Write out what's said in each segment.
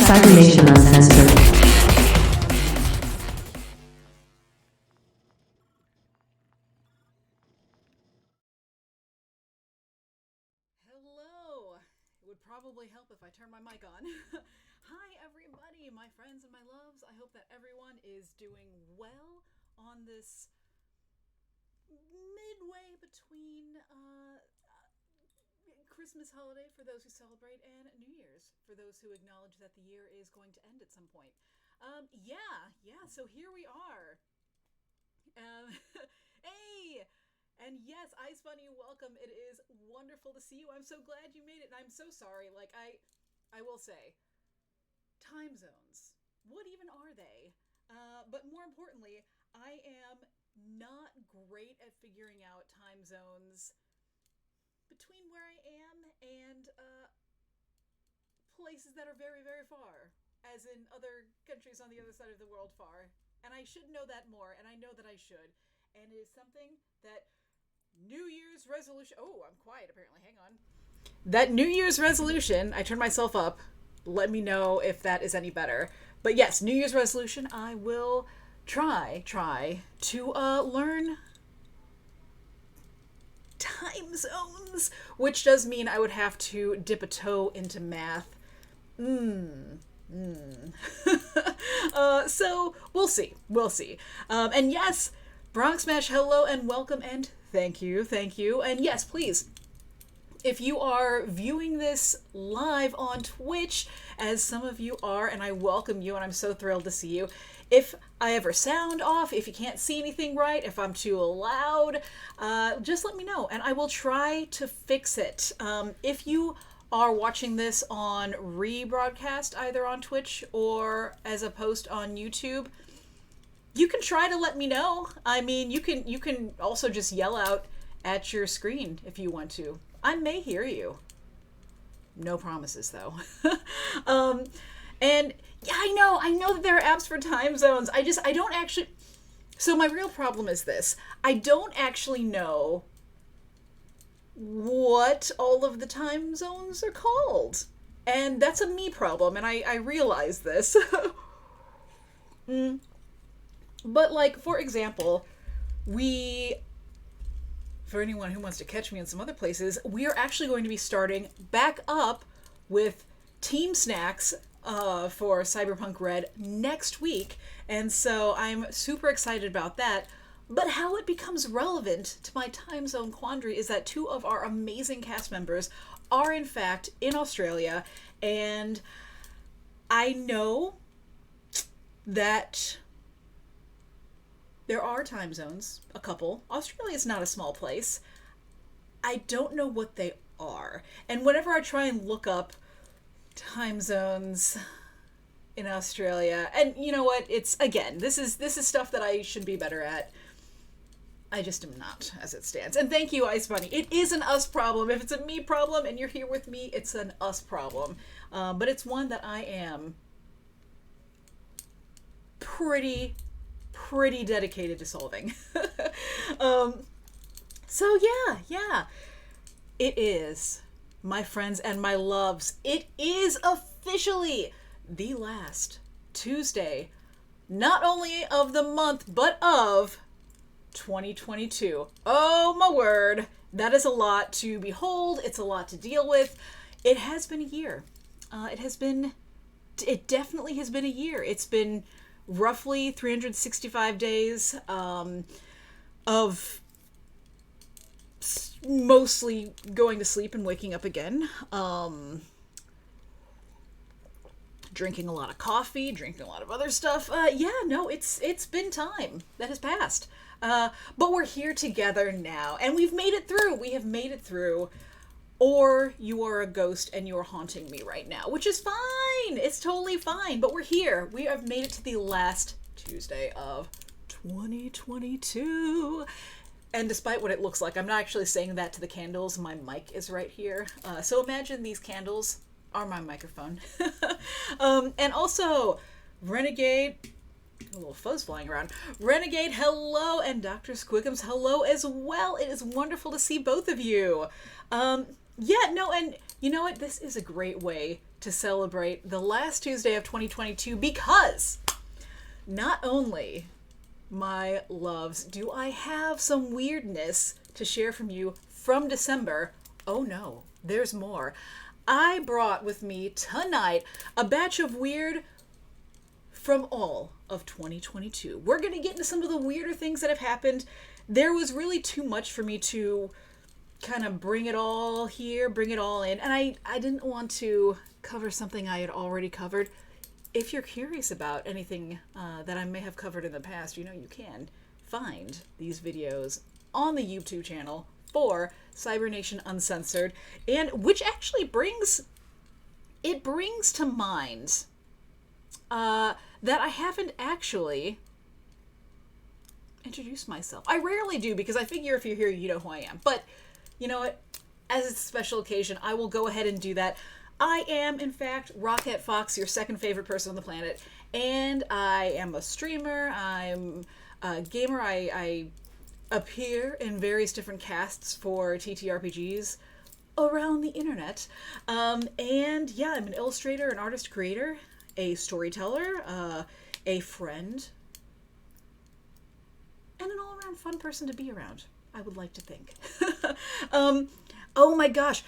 Cybernation Uncensored. Hello! It would probably help if I turn my mic on. Hi everybody, my friends and my loves. I hope that everyone is doing well on this midway between Christmas holiday for those who celebrate and New Year's for those who acknowledge that the year is going to end at some point. So here we are. Hey! And yes, Ice Bunny, welcome. It is wonderful to see you. I'm so glad you made it, and I'm so sorry. Like, I will say, time zones. What even are they? But more importantly, I am not great at figuring out time zones between where I am and places that are very, very far, as in other countries on the other side of the world far. And I should know that more, and I know that I should. And it is something that New Year's resolution... Oh, I'm quiet apparently. Hang on. That New Year's resolution, I turned myself up. Let me know if that is any better. But yes, New Year's resolution, I will try to learn time zones, which does mean I would have to dip a toe into math. So we'll see. And yes, Bronx Smash, hello and welcome and thank you. And yes, please, if you are viewing this live on Twitch, as some of you are, and I welcome you and I'm so thrilled to see you, if I ever sound off, if you can't see anything right, if I'm too loud, just let me know and I will try to fix it. If you are watching this on rebroadcast, either on Twitch or as a post on YouTube, you can try to let me know. I mean, you can also just yell out at your screen if you want to. I may hear you. No promises, though. And yeah, I know that there are apps for time zones. I don't actually... So my real problem is this. I don't actually know what all of the time zones are called. And that's a me problem, and I realize this. But, like, for example, for anyone who wants to catch me in some other places, we are actually going to be starting back up with Team Snacks for Cyberpunk Red next week. And so I'm super excited about that. But how it becomes relevant to my time zone quandary is that two of our amazing cast members are in fact in Australia. And I know that there are time zones, a couple. Australia is not a small place. I don't know what they are. And whenever I try and look up time zones in Australia, and you know what, it's, again, this is stuff that I should be better at. I just am not, as it stands. And thank you, Ice Bunny. It is an us problem. If it's a me problem and you're here with me, it's an us problem. But it's one that I am pretty dedicated to solving. So yeah. It is, my friends and my loves, it is officially the last Tuesday, not only of the month, but of 2022. Oh my word. That is a lot to behold. It's a lot to deal with. It has been a year. It definitely has been a year. It's been roughly 365 days of mostly going to sleep and waking up again, drinking a lot of coffee, drinking a lot of other stuff. It's been time that has passed. But we're here together now, and we've made it through. We have made it through. Or you are a ghost and you're haunting me right now, which is fine. It's totally fine. But we're here. We have made it to the last Tuesday of 2022. And despite what it looks like, I'm not actually saying that to the candles. My mic is right here. So imagine these candles are my microphone. And also, Renegade... A little fuzz flying around. Renegade, hello, and Dr. Squiggums, hello as well. It is wonderful to see both of you. And you know what? This is a great way to celebrate the last Tuesday of 2022 because not only, my loves, do I have some weirdness to share from you from December. Oh no, there's more. I brought with me tonight a batch of weird from all of 2022. We're going to get into some of the weirder things that have happened. There was really too much for me to kind of bring it all here, bring it all in. And I didn't want to cover something I had already covered. If you're curious about anything that I may have covered in the past, you can find these videos on the YouTube channel for Cybernation Uncensored, and which actually brings to mind that I haven't actually introduced myself. I rarely do because I figure if you're here, you know who I am. But you know what? As it's a special occasion, I will go ahead and do that. I am, in fact, Rockette Fox, your second favorite person on the planet, and I am a streamer. I'm a gamer. I appear in various different casts for ttrpgs around the internet. And yeah, I'm an illustrator, an artist creator, a storyteller, a friend, and an all-around fun person to be around, I would like to think. Oh my gosh.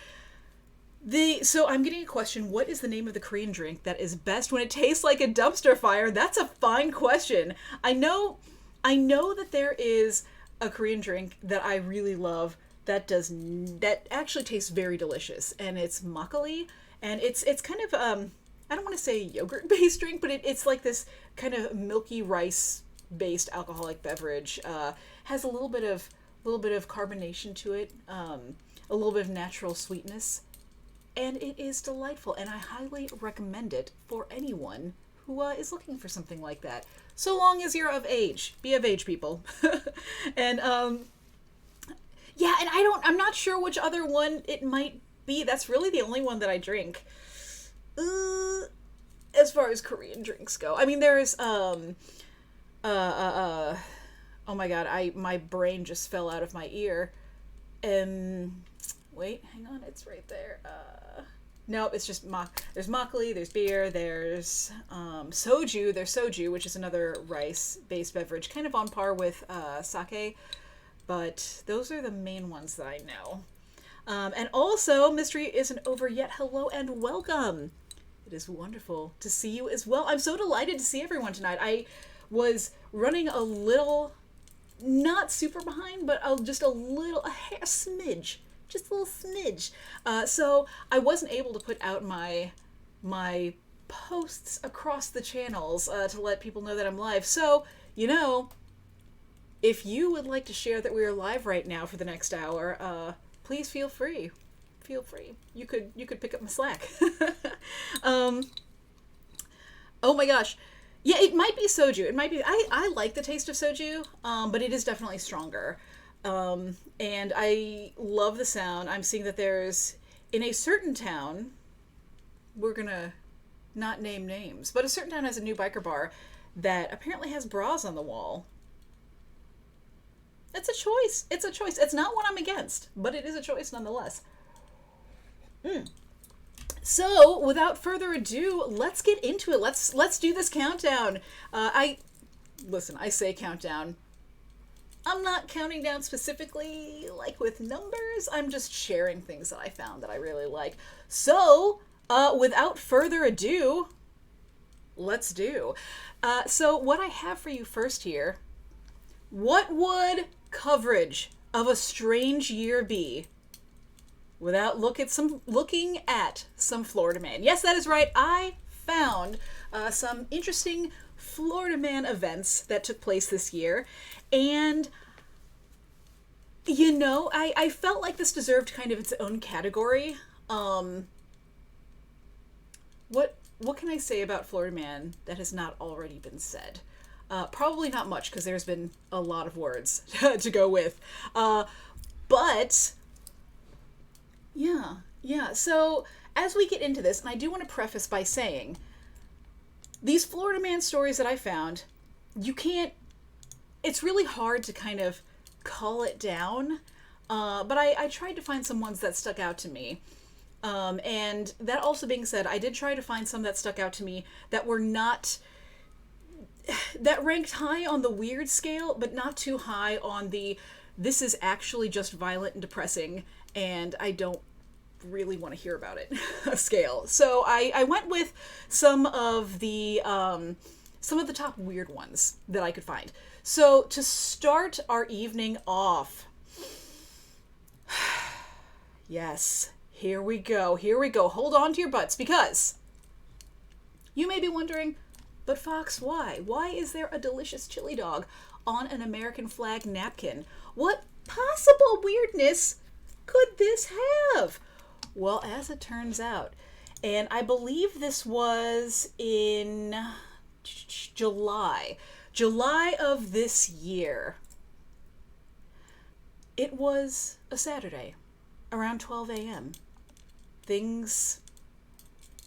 So I'm getting a question, what is the name of the Korean drink that is best when it tastes like a dumpster fire? That's a fine question. I know that there is a Korean drink that I really love that actually tastes very delicious, and it's makgeolli, and it's kind of I don't want to say yogurt based drink, but it's like this kind of milky rice based alcoholic beverage. Has a little bit of carbonation to it, a little bit of natural sweetness, and it is delightful, and I highly recommend it for anyone who is looking for something like that. So long as you're of age. Be of age, people. And, yeah, and I'm not sure which other one it might be. That's really the only one that I drink. As far as Korean drinks go. I mean, there's, oh my god, my brain just fell out of my ear. Wait, hang on, it's right there. No, it's just there's makgeolli, there's beer, there's soju. There's soju, which is another rice-based beverage, kind of on par with sake, but those are the main ones that I know. And also, mystery isn't over yet. Hello and welcome. It is wonderful to see you as well. I'm so delighted to see everyone tonight. I was running a little, not super behind, but just a smidge. Just a little smidge. So I wasn't able to put out my posts across the channels to let people know that I'm live. So, if you would like to share that we are live right now for the next hour, please feel free. Feel free. You could pick up my slack. Oh my gosh. Yeah, it might be soju. It might be. I like the taste of soju, but it is definitely stronger. And I love the sound. I'm seeing that there's, in a certain town, we're gonna not name names, but a certain town has a new biker bar that apparently has bras on the wall. It's a choice. It's a choice. It's not what I'm against, but it is a choice nonetheless. So, without further ado, let's get into it. Let's do this countdown. I say countdown. I'm not counting down specifically, like with numbers. I'm just sharing things that I found that I really like. So, without further ado, let's do. So what I have for you first here, what would coverage of a strange year be without looking at some Florida man? Yes, that is right. I found some interesting Florida man events that took place this year, and I felt like this deserved kind of its own category. What can I say about Florida man that has not already been said? Probably not much, because there's been a lot of words to go with. But yeah. So as we get into this, and I do want to preface by saying, these Florida man stories that I found, it's really hard to kind of call it down, but I tried to find some ones that stuck out to me. And that also being said, I did try to find some that stuck out to me that were not, that ranked high on the weird scale, but not too high on the, this is actually just violent and depressing, and I don't really want to hear about it scale. So I went with some of the top weird ones that I could find. So to start our evening off, yes, here we go. Hold on to your butts, because you may be wondering, but Fox, why? Why is there a delicious chili dog on an American flag napkin? What possible weirdness could this have? Well, as it turns out, and I believe this was in July of this year. It was a Saturday, around 12 a.m. Things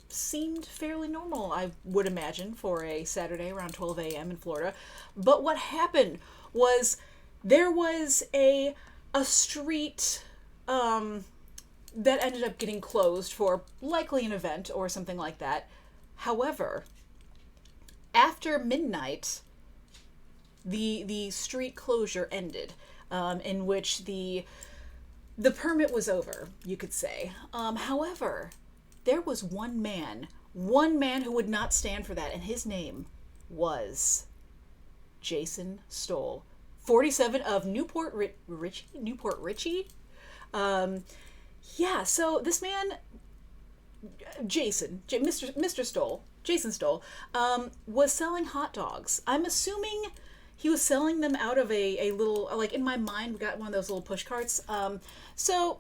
seemed fairly normal, I would imagine, for a Saturday around 12 a.m. in Florida. But what happened was there was a street that ended up getting closed for likely an event or something like that. However, after midnight, the street closure ended, in which the permit was over, you could say. However, there was one man who would not stand for that, and his name was Jason Stoll, 47, of Newport Richey. Yeah, so this man, Mr. Stoll, Jason Stoll, was selling hot dogs. I'm assuming he was selling them out of a little, like, in my mind, we got one of those little push carts. So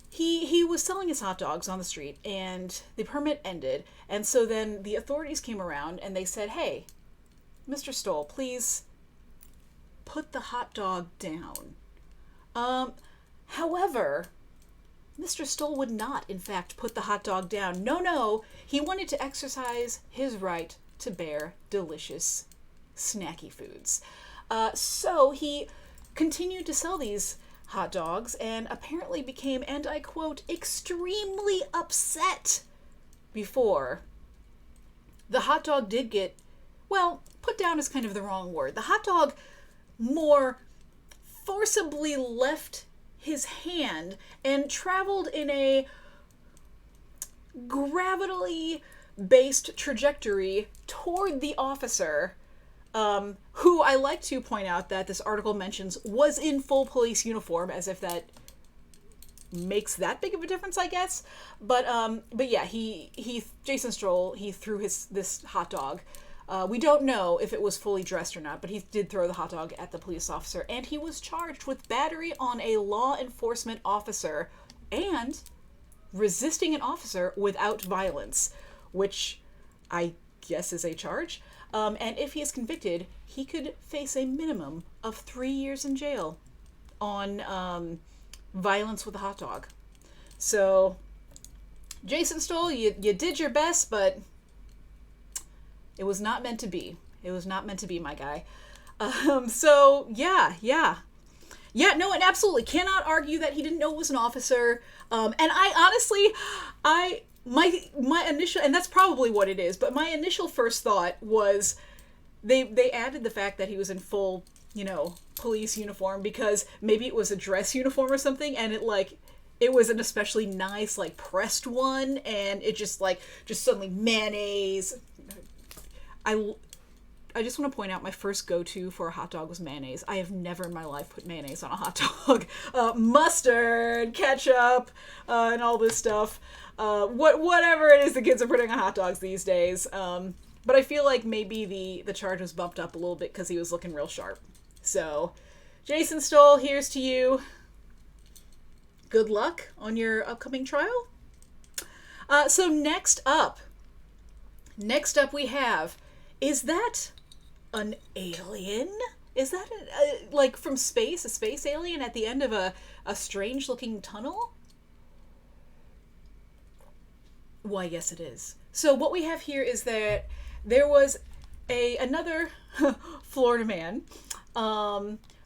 he was selling his hot dogs on the street, and the permit ended. And so then the authorities came around and they said, hey, Mr. Stoll, please put the hot dog down. However, Mr. Stoll would not, in fact, put the hot dog down. No, he wanted to exercise his right to bear delicious, snacky foods. So he continued to sell these hot dogs and apparently became, and I quote, extremely upset before the hot dog did get, well, put down is kind of the wrong word. The hot dog more forcibly left his hand and traveled in a gravitally based trajectory toward the officer, who I like to point out that this article mentions was in full police uniform, as if that makes that big of a difference, I guess. But yeah, Jason Stoll, he threw this hot dog. We don't know if it was fully dressed or not, but he did throw the hot dog at the police officer, and he was charged with battery on a law enforcement officer and resisting an officer without violence, which I guess is a charge. And if he is convicted, he could face a minimum of 3 years in jail on violence with a hot dog. So, Jason Stoll, you did your best, but it was not meant to be. It was not meant to be, my guy. So, yeah. No, and absolutely cannot argue that he didn't know it was an officer. And I honestly, my initial, and that's probably what it is, but my initial first thought was they added the fact that he was in full, police uniform because maybe it was a dress uniform or something, and it was an especially nice, pressed one, and it just suddenly mayonnaise. I just want to point out my first go-to for a hot dog was mayonnaise. I have never in my life put mayonnaise on a hot dog. Mustard, ketchup, and all this stuff. Whatever it is the kids are putting on hot dogs these days. But I feel like maybe the charge was bumped up a little bit because he was looking real sharp. So, Jason Stoll, here's to you. Good luck on your upcoming trial. So next up we have, is that an alien? Is that from space, a space alien at the end of a strange looking tunnel? Why, yes it is. So what we have here is that there was another Florida man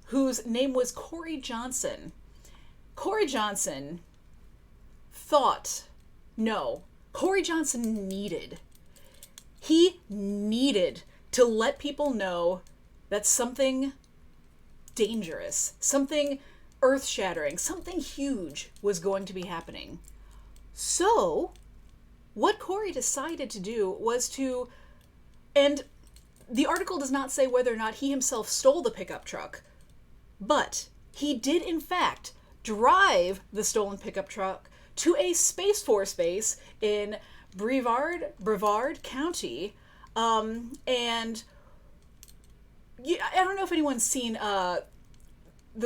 whose name was Corey Johnson. Corey Johnson thought No. Corey Johnson he needed to let people know that something dangerous, something earth-shattering, something huge was going to be happening. So, what Corey decided to do was to, and the article does not say whether or not he himself stole the pickup truck, but he did in fact drive the stolen pickup truck to a Space Force base in Brevard County, and yeah, I don't know if anyone's seen the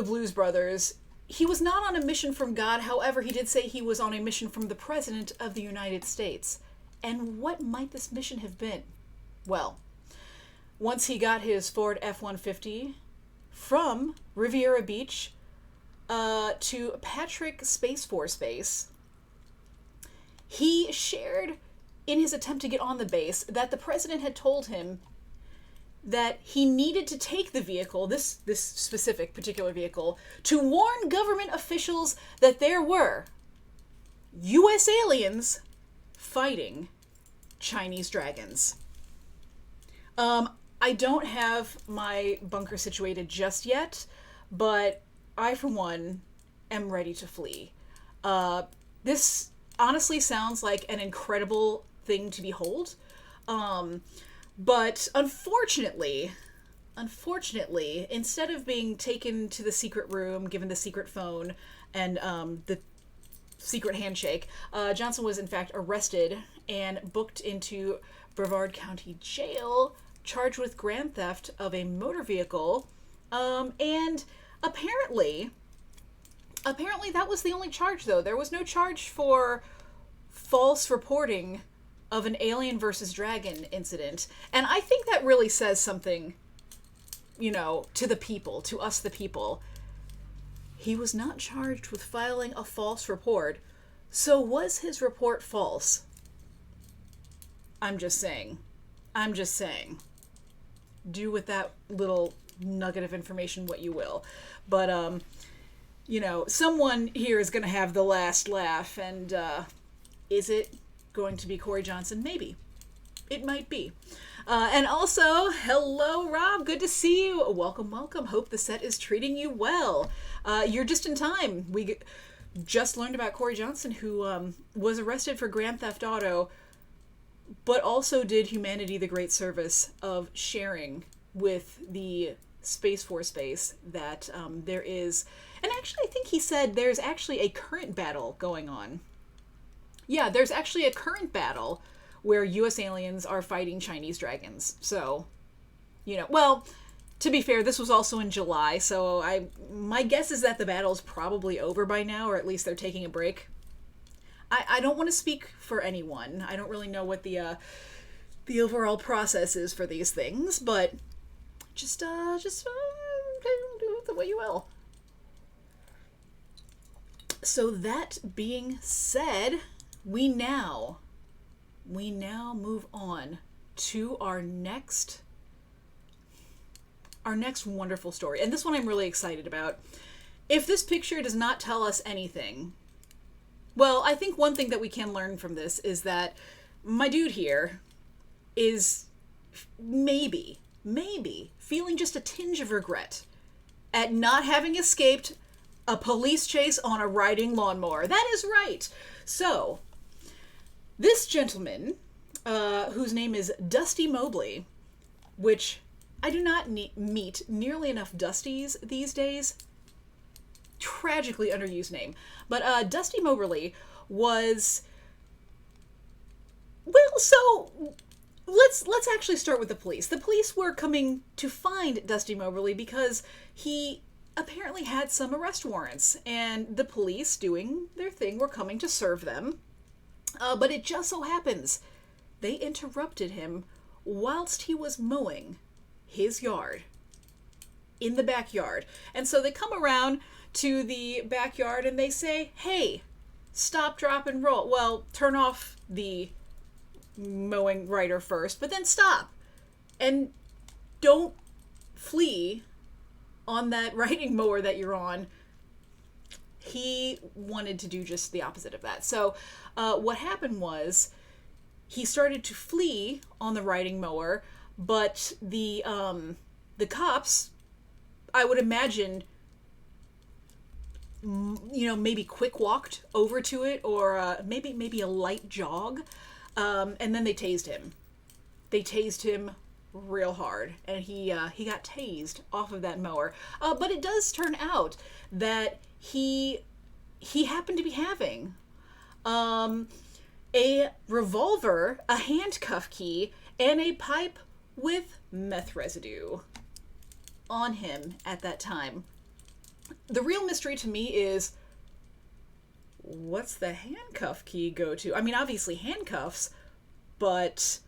Blues Brothers. He was not on a mission from God, however, he did say he was on a mission from the President of the United States. And what might this mission have been? Well, once he got his Ford F-150 from Riviera Beach to Patrick Space Force Base, he shared in his attempt to get on the base that the president had told him that he needed to take the vehicle, this specific particular vehicle, to warn government officials that there were U.S. aliens fighting Chinese dragons. I don't have my bunker situated just yet, but I, for one, am ready to flee. This honestly sounds like an incredible thing to behold. But unfortunately, instead of being taken to the secret room, given the secret phone, and the secret handshake, Johnson was in fact arrested and booked into Brevard County Jail, charged with grand theft of a motor vehicle, and apparently that was the only charge, though. There was no charge for false reporting of an alien versus dragon incident. And I think that really says something, to the people, to us the people. He was not charged with filing a false report. So was his report false? I'm just saying. Do with that little nugget of information what you will. But, someone here is going to have the last laugh, and is it going to be Corey Johnson? Maybe. It might be. And also, hello, Rob. Good to see you. Welcome. Hope the set is treating you well. You're just in time. We just learned about Corey Johnson, who was arrested for Grand Theft Auto, but also did humanity the great service of sharing with the Space Force base that there is, and actually I think he said there's actually a current battle going on. Yeah, there's actually a current battle where U.S. aliens are fighting Chinese dragons. So, well, to be fair, this was also in July, so my guess is that the battle's probably over by now, or at least they're taking a break. I don't want to speak for anyone. I don't really know what the overall process is for these things, but just do the way you will. So that being said, we now move on to our next wonderful story. And this one I'm really excited about. If this picture does not tell us anything, well, I think one thing that we can learn from this is that my dude here is maybe feeling just a tinge of regret at not having escaped a police chase on a riding lawnmower. That is right. So, this gentleman, whose name is Dusty Mobley, which I do not meet nearly enough Dusties these days. Tragically underused name. But Dusty Mobley was... Well, so let's actually start with the police. The police were coming to find Dusty Mobley because he apparently had some arrest warrants, and the police, doing their thing, were coming to serve them. But it just so happens they interrupted him whilst he was mowing his yard in the backyard. And so they come around to the backyard and they say, hey, stop, drop, and roll. Well, turn off the mowing rider first, but then stop. And don't flee on that riding mower that you're on. he wanted to do just the opposite of that. So what happened was he started to flee on the riding mower, but the cops, I would imagine, maybe quick walked over to it, or maybe a light jog, and then they tased him. They tased him real hard, and he got tased off of that mower. But it does turn out that he happened to be having a revolver, a handcuff key, and a pipe with meth residue on him at that time. The real mystery to me is, what's the handcuff key go to? I mean, obviously handcuffs, but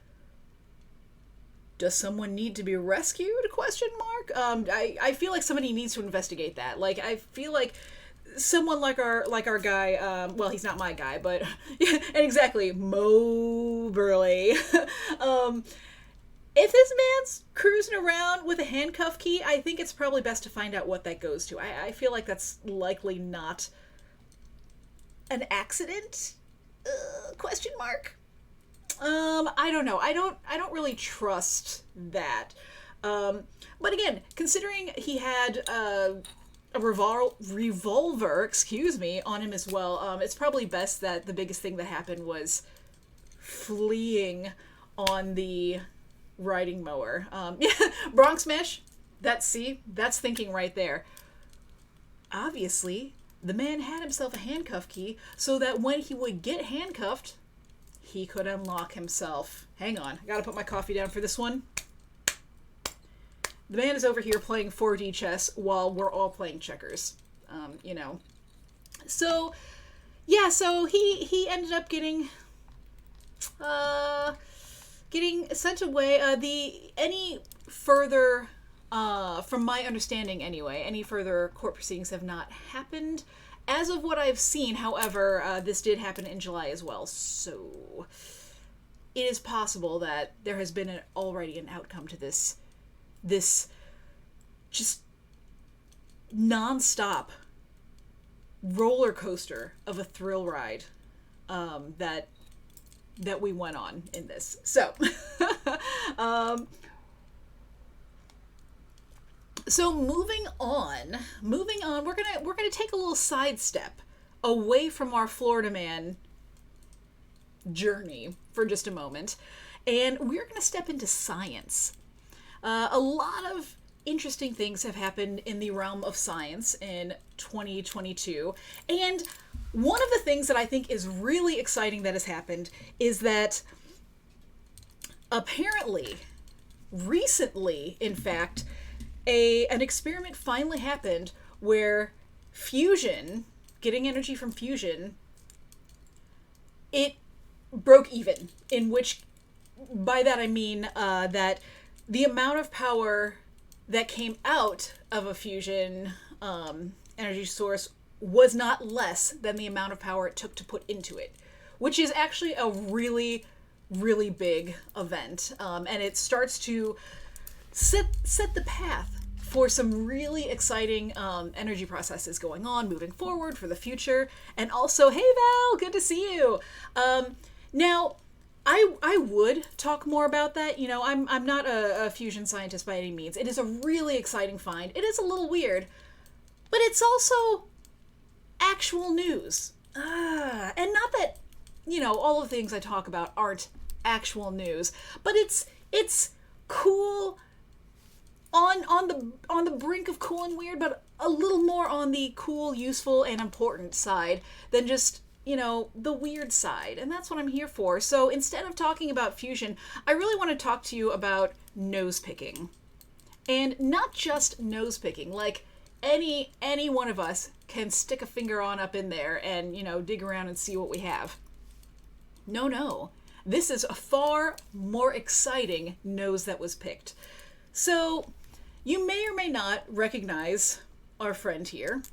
does someone need to be rescued? Question mark. I feel like somebody needs to investigate that. Like, I feel like someone like our guy, well, he's not my guy, but and exactly, Mo Burley. If this man's cruising around with a handcuff key, I think it's probably best to find out what that goes to. I feel like that's likely not an accident? Question mark. I don't know. I don't really trust that. But again, considering he had a revolver, on him as well, it's probably best that the biggest thing that happened was fleeing on the riding mower. Bronx Mesh, that's thinking right there. Obviously, the man had himself a handcuff key so that when he would get handcuffed, he could unlock himself. Hang on, I gotta put my coffee down for this one. The man is over here playing 4D chess while we're all playing checkers. So, yeah, so he ended up getting sent away. Any further, from my understanding anyway, any further court proceedings have not happened. As of what I've seen, however, this did happen in July as well, so it is possible that there has been already an outcome to this just non-stop roller coaster of a thrill ride that we went on in this. So, so moving on, we're gonna take a little sidestep away from our Florida man journey for just a moment, and we're gonna step into science. A lot of interesting things have happened in the realm of science in 2022, and one of the things that I think is really exciting that has happened is that apparently, recently, in fact, an experiment finally happened where fusion, getting energy from fusion, it broke even, in which, by that I mean that the amount of power that came out of a fusion energy source was not less than the amount of power it took to put into it, which is actually a really, really big event. And it starts to set the path for some really exciting energy processes going on, moving forward for the future. And also, hey Val, good to see you. Now, I would talk more about that. I'm not a fusion scientist by any means. It is a really exciting find. It is a little weird, but it's also actual news. And not that, all of the things I talk about aren't actual news, but it's cool on the brink of cool and weird, but a little more on the cool, useful, and important side than just the weird side. And that's what I'm here for. So instead of talking about fusion, I really want to talk to you about nose picking. And not just nose picking, like any one of us can stick a finger on up in there and, dig around and see what we have. No. This is a far more exciting nose that was picked. So you may or may not recognize our friend here.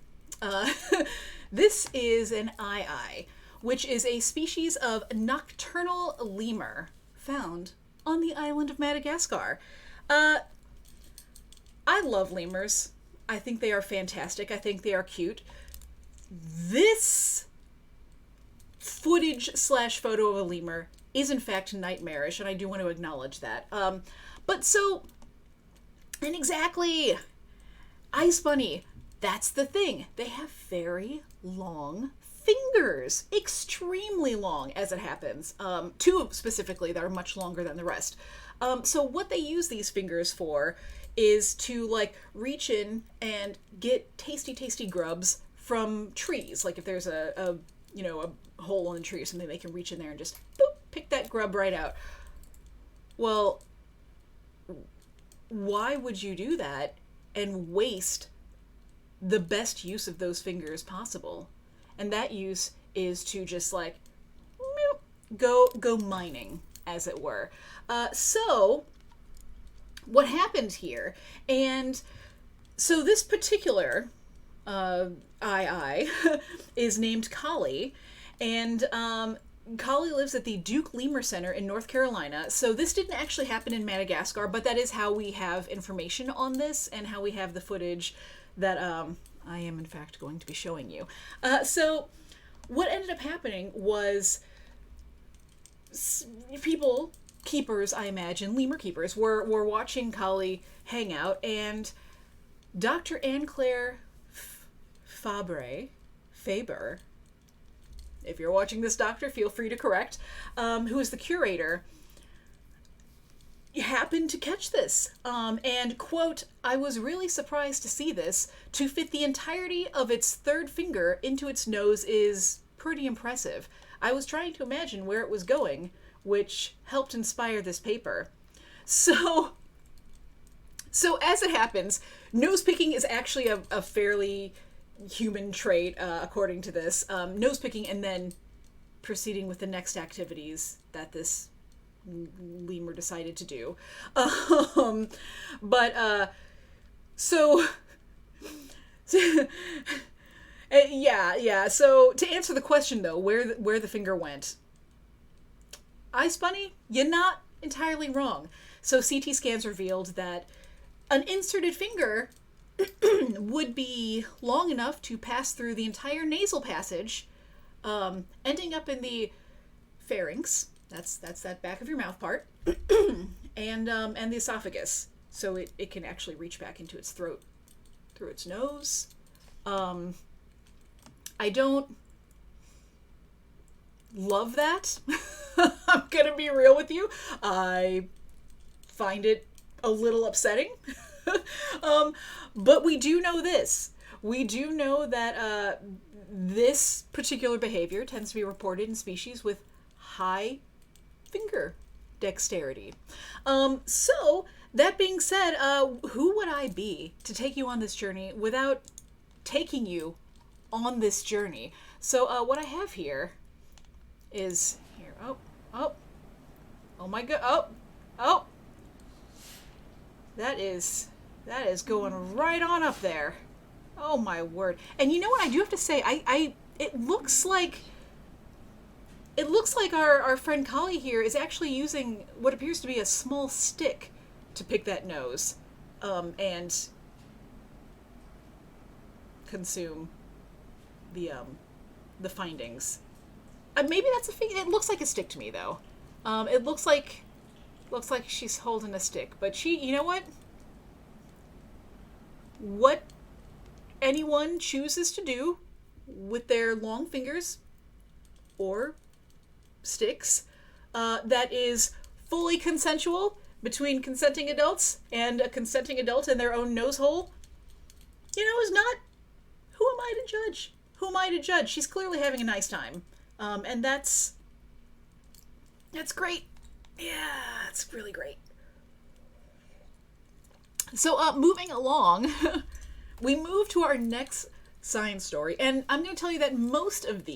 This is an ii, which is a species of nocturnal lemur found on the island of Madagascar. I love lemurs. I think they are fantastic. I think they are cute. this footage slash photo of a lemur is in fact nightmarish, and I do want to acknowledge that. But so, and exactly, Ice Bunny, that's the thing. They have very long fingers, extremely long as it happens. Two specifically that are much longer than the rest. So what they use these fingers for is to like reach in and get tasty grubs from trees. Like if there's a hole in the tree or something, they can reach in there and just boop, pick that grub right out. Well, why would you do that and waste the best use of those fingers possible? And that use is to just like go mining, as it were. So what happened here, and so this particular is named Kali, and Kali lives at the Duke Lemur Center in North Carolina. So this didn't actually happen in Madagascar, but that is how we have information on this and how we have the footage that I am in fact going to be showing you. So what ended up happening was people, keepers, I imagine, lemur keepers, were watching Kali hang out, and Dr. Anne-Claire Faber, if you're watching this, doctor, feel free to correct, who is the curator, happened to catch this. And, quote, "I was really surprised to see this. To fit the entirety of its third finger into its nose is pretty impressive. I was trying to imagine where it was going, which helped inspire this paper." So as it happens, nose picking is actually a fairly human trait, according to this. Nose picking and then proceeding with the next activities that this lemur decided to do. So to answer the question though, where the finger went, Ice Bunny, you're not entirely wrong. So CT scans revealed that an inserted finger would be long enough to pass through the entire nasal passage, ending up in the pharynx. That's that back of your mouth part, and the esophagus. So it can actually reach back into its throat through its nose. I don't love that. I'm gonna be real with you. I find it a little upsetting. But we do know this. We do know that this particular behavior tends to be reported in species with high finger dexterity. So that being said, who would I be to take you on this journey without taking you on this journey? So what I have here is here. Oh my god. Oh. That is going right on up there. Oh my word. And you know what, I do have to say, it looks like our friend Kali here is actually using what appears to be a small stick to pick that nose, and consume the findings. Maybe that's a thing. It looks like a stick to me though. It looks like she's holding a stick, but she, you know what anyone chooses to do with their long fingers or sticks, that is fully consensual between consenting adults and a consenting adult in their own nose hole, is not, who am I to judge? Who am I to judge? She's clearly having a nice time. And that's great. Yeah, it's really great. So, moving along, we move to our next science story, and I'm going to tell you that most of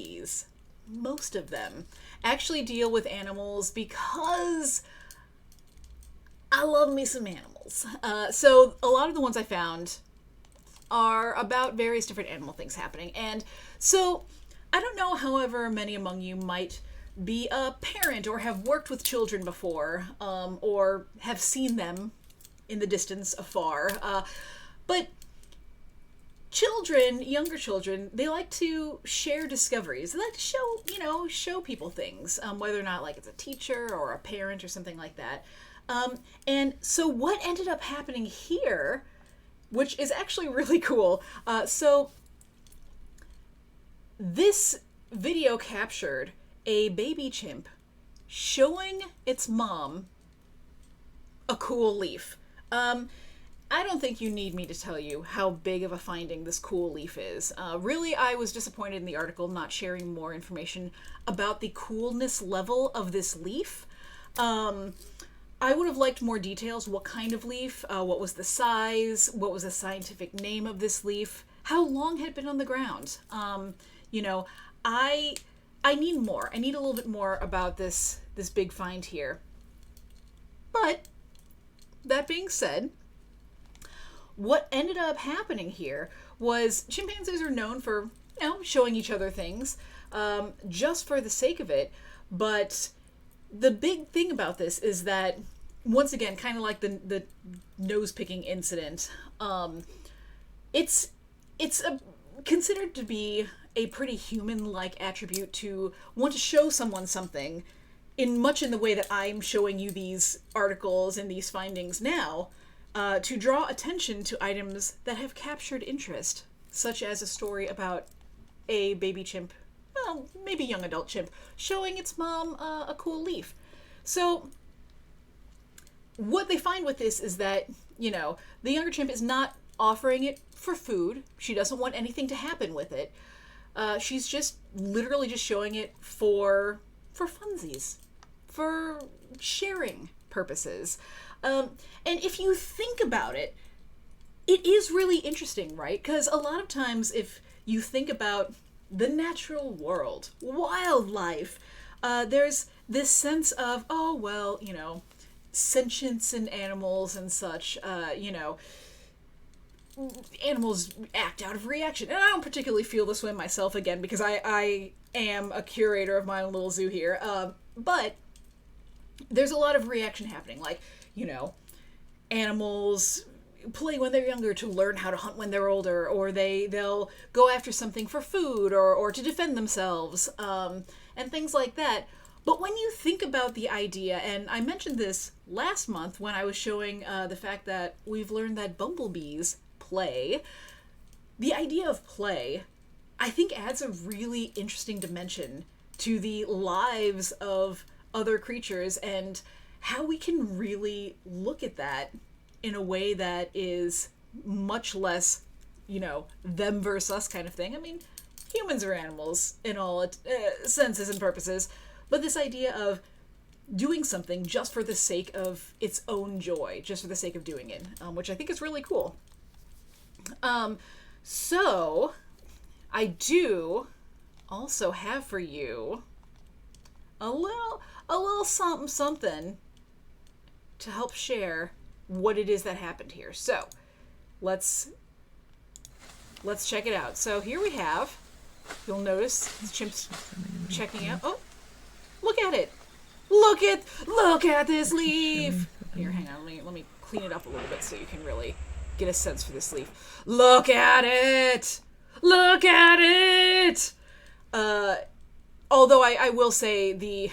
them, actually deal with animals because I love me some animals. So, a lot of the ones I found are about various different animal things happening, and so I don't know however many among you might be a parent or have worked with children before, or have seen them in the distance afar, but children, younger children, they like to share discoveries. They like to show people things, whether or not like it's a teacher or a parent or something like that. And so what ended up happening here, which is actually really cool. So this video captured a baby chimp showing its mom a cool leaf. I don't think you need me to tell you how big of a finding this cool leaf is. Really, I was disappointed in the article not sharing more information about the coolness level of this leaf. I would have liked more details. What kind of leaf? What was the size? What was the scientific name of this leaf? How long had it been on the ground? I need more. I need a little bit more about this big find here. But that being said, what ended up happening here was chimpanzees are known for, showing each other things, just for the sake of it. But the big thing about this is that, once again, kind of like the nose-picking incident, it's considered to be a pretty human-like attribute to want to show someone something in the way that I'm showing you these articles and these findings now, to draw attention to items that have captured interest, such as a story about a baby chimp, well, maybe young adult chimp, showing its mom a cool leaf. So what they find with this is that, the younger chimp is not offering it for food. She doesn't want anything to happen with it. She's just literally just showing it for funsies, for sharing purposes. And if you think about it, it is really interesting, right? Because a lot of times if you think about the natural world, wildlife, there's this sense of, sentience in animals and such, animals act out of reaction. And I don't particularly feel this way myself, again, because I am a curator of my own little zoo here. But there's a lot of reaction happening. Like, animals play when they're younger to learn how to hunt when they're older, or they'll go after something for food or to defend themselves, and things like that. But when you think about the idea, and I mentioned this last month when I was showing the fact that we've learned that bumblebees play, the idea of play, I think, adds a really interesting dimension to the lives of other creatures and how we can really look at that in a way that is much less, them versus us kind of thing. I mean, humans are animals in all senses and purposes, but this idea of doing something just for the sake of its own joy, just for the sake of doing it, which I think is really cool. So I do also have for you a little something to help share what it is that happened here. So let's check it out. So here we have, you'll notice the chimp's checking out. Oh, look at it. Look at this leaf. Here, hang on. Let me clean it up a little bit so you can really get a sense for this leaf. Look at it. Look at it. Although I will say the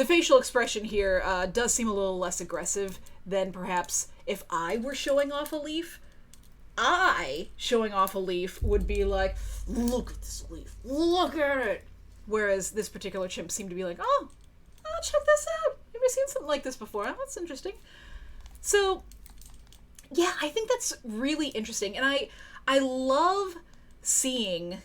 facial expression here does seem a little less aggressive than perhaps if I were showing off a leaf. Showing off a leaf would be like, look at this leaf. Look at it. Whereas this particular chimp seemed to be like, oh, check this out. Have you seen something like this before? Oh, that's interesting. So, yeah, I think that's really interesting. And I love seeing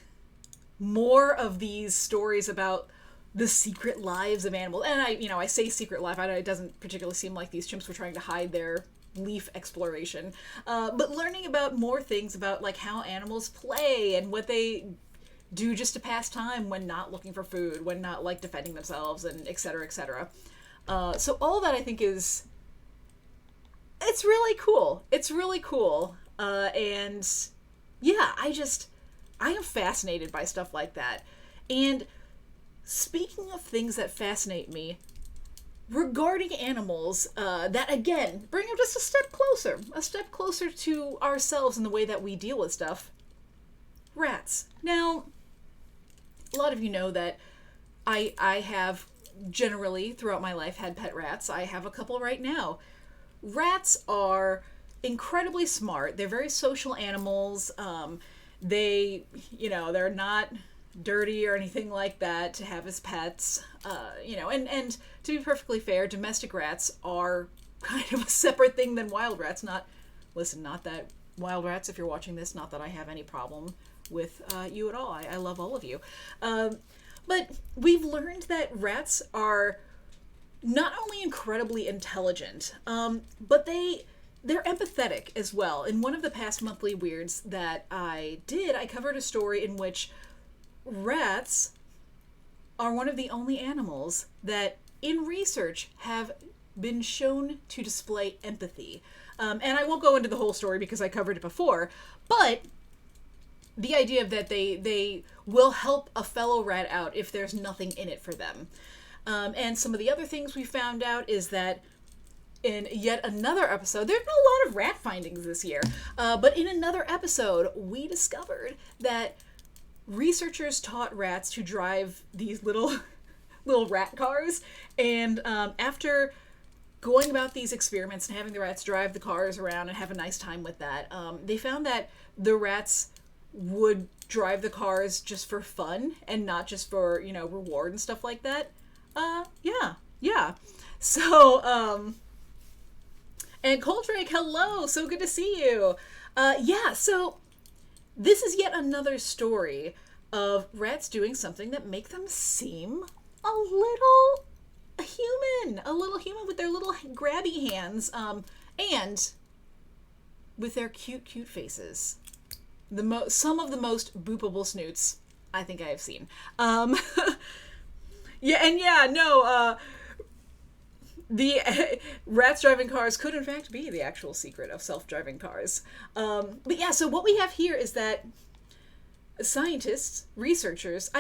more of these stories about the secret lives of animals. And I say secret life. It doesn't particularly seem like these chimps were trying to hide their leaf exploration. But learning about more things about like how animals play and what they do just to pass time when not looking for food, when not like defending themselves, and et cetera, et cetera. So all that I think it's really cool. It's really cool. And yeah, I am fascinated by stuff like that. And speaking of things that fascinate me, regarding animals, that again, bring them just a step closer to ourselves in the way that we deal with stuff. rats. Now, a lot of you know that I have generally throughout my life had pet rats. I have a couple right now. Rats are incredibly smart. They're very social animals. They're not dirty or anything like that to have as pets. And to be perfectly fair, domestic rats are kind of a separate thing than wild rats. Not that wild rats, if you're watching this, not that I have any problem with you at all. I love all of you. But we've learned that rats are not only incredibly intelligent, but they're empathetic as well. In one of the past monthly weirds that I did, I covered a story in which rats are one of the only animals that in research have been shown to display empathy. And I won't go into the whole story because I covered it before, but the idea that they will help a fellow rat out if there's nothing in it for them. And some of the other things we found out is that in yet another episode, there's been a lot of rat findings this year, but in another episode, we discovered that researchers taught rats to drive these little rat cars, and after going about these experiments and having the rats drive the cars around and have a nice time with that, they found that the rats would drive the cars just for fun and not just for, reward and stuff like that. Yeah. So, and Coldrake, hello, so good to see you. So this is yet another story of rats doing something that make them seem a little human with their little grabby hands, and with their cute faces. Some of the most boopable snoots I think I have seen. The rats driving cars could in fact be the actual secret of self-driving cars. So what we have here is that scientists, researchers,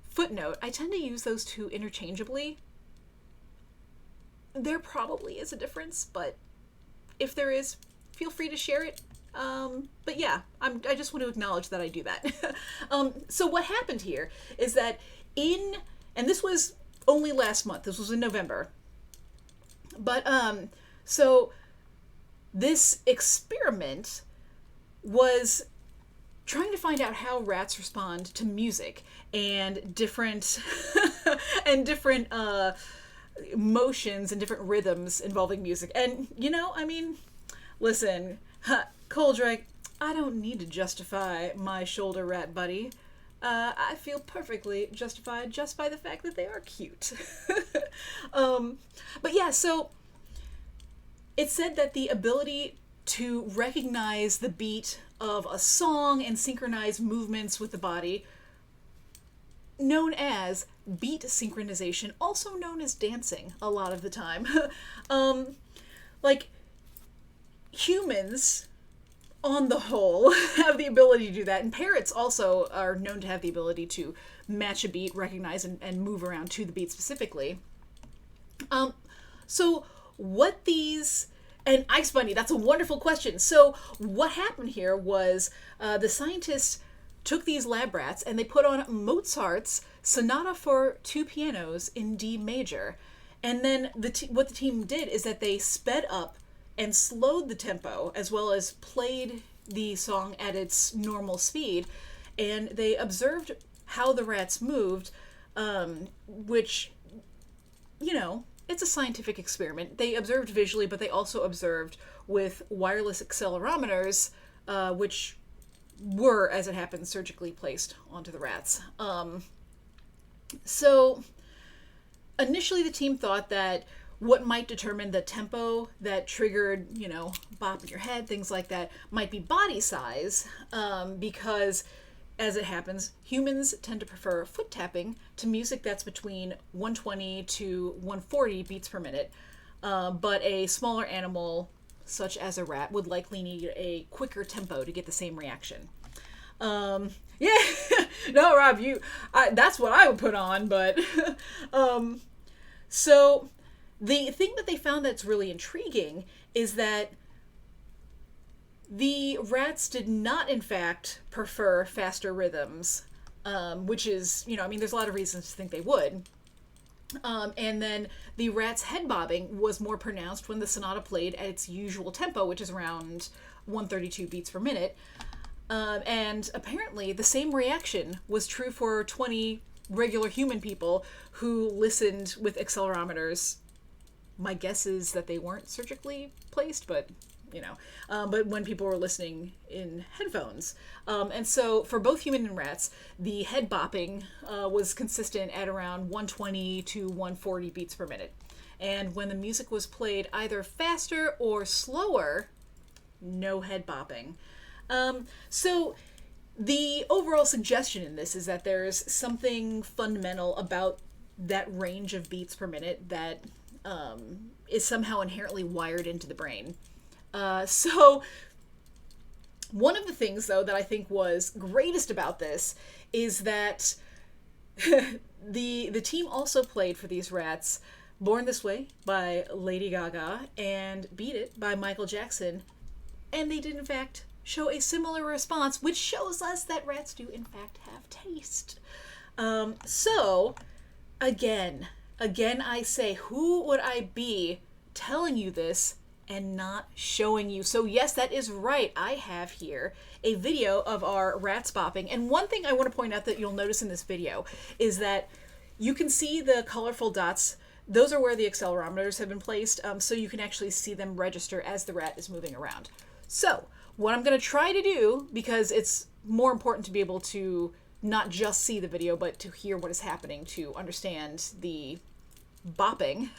footnote, I tend to use those two interchangeably. There probably is a difference, but if there is, feel free to share it. I just want to acknowledge that I do that. So what happened here is that and this was only last month, this was in November, but so this experiment was trying to find out how rats respond to music and different motions and different rhythms involving music. And listen, Coldrake, I don't need to justify my shoulder rat buddy. I feel perfectly justified just by the fact that they are cute. So it said that the ability to recognize the beat of a song and synchronize movements with the body, known as beat synchronization, also known as dancing a lot of the time. Humans, on the whole, have the ability to do that, and parrots also are known to have the ability to match a beat, recognize, and move around to the beat specifically. So what these... And Ice Bunny, that's a wonderful question. So what happened here was the scientists took these lab rats and they put on Mozart's Sonata for Two Pianos in D major. And then what the team did is that they sped up and slowed the tempo as well as played the song at its normal speed. And they observed how the rats moved, which, it's a scientific experiment. They observed visually, but they also observed with wireless accelerometers, which were, as it happens, surgically placed onto the rats. So initially the team thought that what might determine the tempo that triggered, bopping your head, things like that, might be body size, because as it happens, humans tend to prefer foot tapping to music that's between 120 to 140 beats per minute, but a smaller animal, such as a rat, would likely need a quicker tempo to get the same reaction. No, Rob, that's what I would put on, but... So the thing that they found that's really intriguing is that The rats did not, in fact, prefer faster rhythms, which is, I mean, there's a lot of reasons to think they would. And then the rat's head bobbing was more pronounced when the sonata played at its usual tempo, which is around 132 beats per minute. And apparently the same reaction was true for 20 regular human people who listened with accelerometers. My guess is that they weren't surgically placed, but but when people were listening in headphones. And so for both human and rats, the head bopping was consistent at around 120 to 140 beats per minute. And when the music was played either faster or slower, no head bopping. So the overall suggestion in this is that there's something fundamental about that range of beats per minute that is somehow inherently wired into the brain. So one of the things, though, that I think was greatest about this is that the team also played for these rats Born This Way by Lady Gaga and Beat It by Michael Jackson, and they did, in fact, show a similar response, which shows us that rats do, in fact, have taste. So, again, I say, who would I be telling you this and not showing you? So yes, that is right. I have here a video of our rats bopping. And one thing I want to point out that you'll notice in this video is that you can see the colorful dots. Those are where the accelerometers have been placed, so you can actually see them register as the rat is moving around. So what I'm going to try to do, because it's more important to be able to not just see the video, but to hear what is happening to understand the bopping.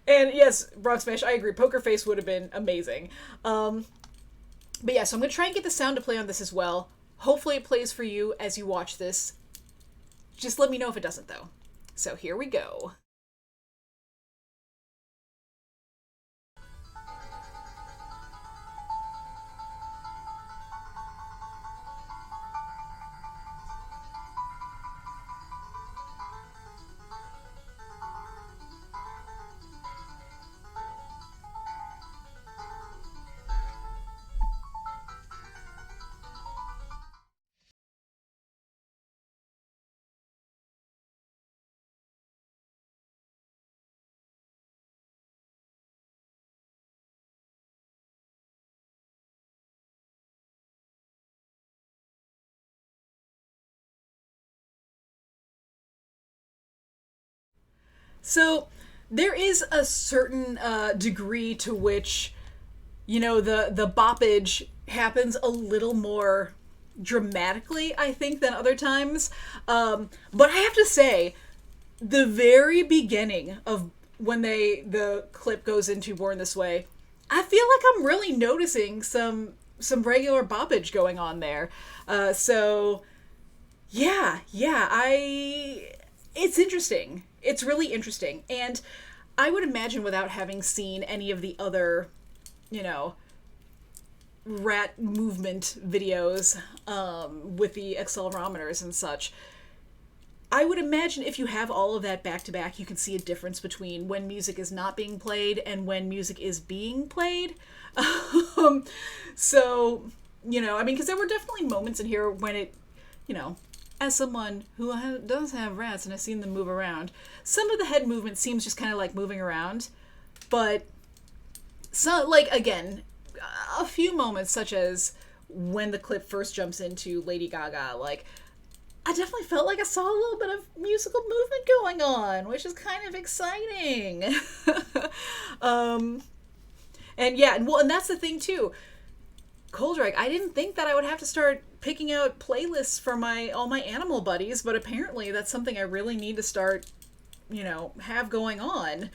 And yes, Bronx Smash, I agree. Poker Face would have been amazing. But yeah, so I'm going to try and get the sound to play on this as well. Hopefully it plays for you as you watch this. Just let me know if it doesn't, though. So here we go. So there is a certain degree to which, the boppage happens a little more dramatically, I think, than other times. But I have to say, the very beginning of when the clip goes into Born This Way, I feel like I'm really noticing some regular boppage going on there. So yeah, it's interesting. It's really interesting. And I would imagine, without having seen any of the other, rat movement videos with the accelerometers and such, I would imagine if you have all of that back to back, you can see a difference between when music is not being played and when music is being played. So, because there were definitely moments in here when it, as someone who does have rats and has seen them move around, some of the head movement seems just kind of like moving around. But, again, a few moments, such as when the clip first jumps into Lady Gaga, I definitely felt like I saw a little bit of musical movement going on, which is kind of exciting. And that's the thing too. Coldrake, I didn't think that I would have to start picking out playlists for all my animal buddies, but apparently that's something I really need to start, have going on.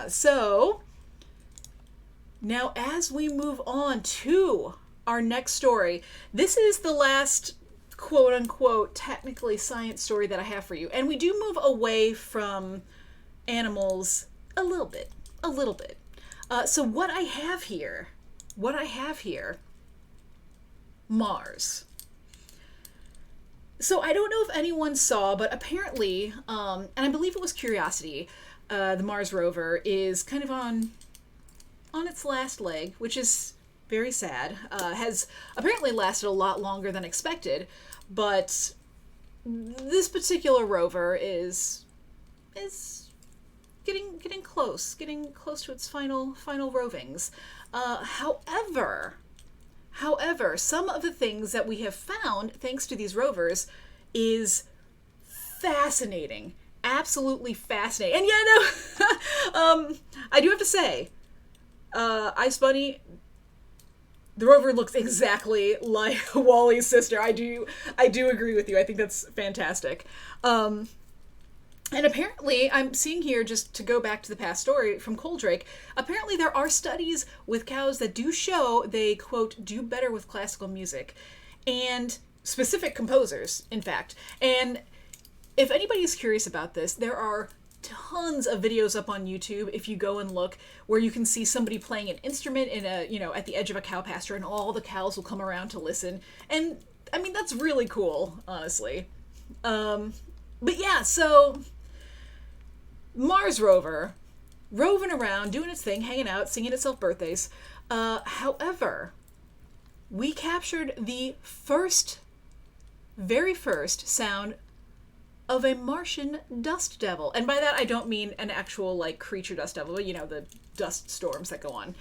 So now as we move on to our next story, this is the last quote-unquote technically science story that I have for you. And we do move away from animals a little bit. So what I have here, Mars. So I don't know if anyone saw, but apparently, and I believe it was Curiosity, the Mars rover, is kind of on on its last leg, which is very sad. Has apparently lasted a lot longer than expected, but this particular rover is getting close to its final rovings. However, some of the things that we have found thanks to these rovers is fascinating. Absolutely fascinating. And yeah, no, I do have to say, Ice Bunny, the rover looks exactly like Wally's sister. I do agree with you. I think that's fantastic. And apparently, I'm seeing here, just to go back to the past story from Coldrake, apparently there are studies with cows that do show they, quote, do better with classical music. And specific composers, in fact. And if anybody is curious about this, there are tons of videos up on YouTube, if you go and look, where you can see somebody playing an instrument in a, at the edge of a cow pasture, and all the cows will come around to listen. And, I mean, that's really cool, honestly. But yeah, so Mars rover, roving around, doing its thing, hanging out, singing itself birthdays. However, we captured the very first sound of a Martian dust devil. And by that, I don't mean an actual, like, creature dust devil, but, the dust storms that go on.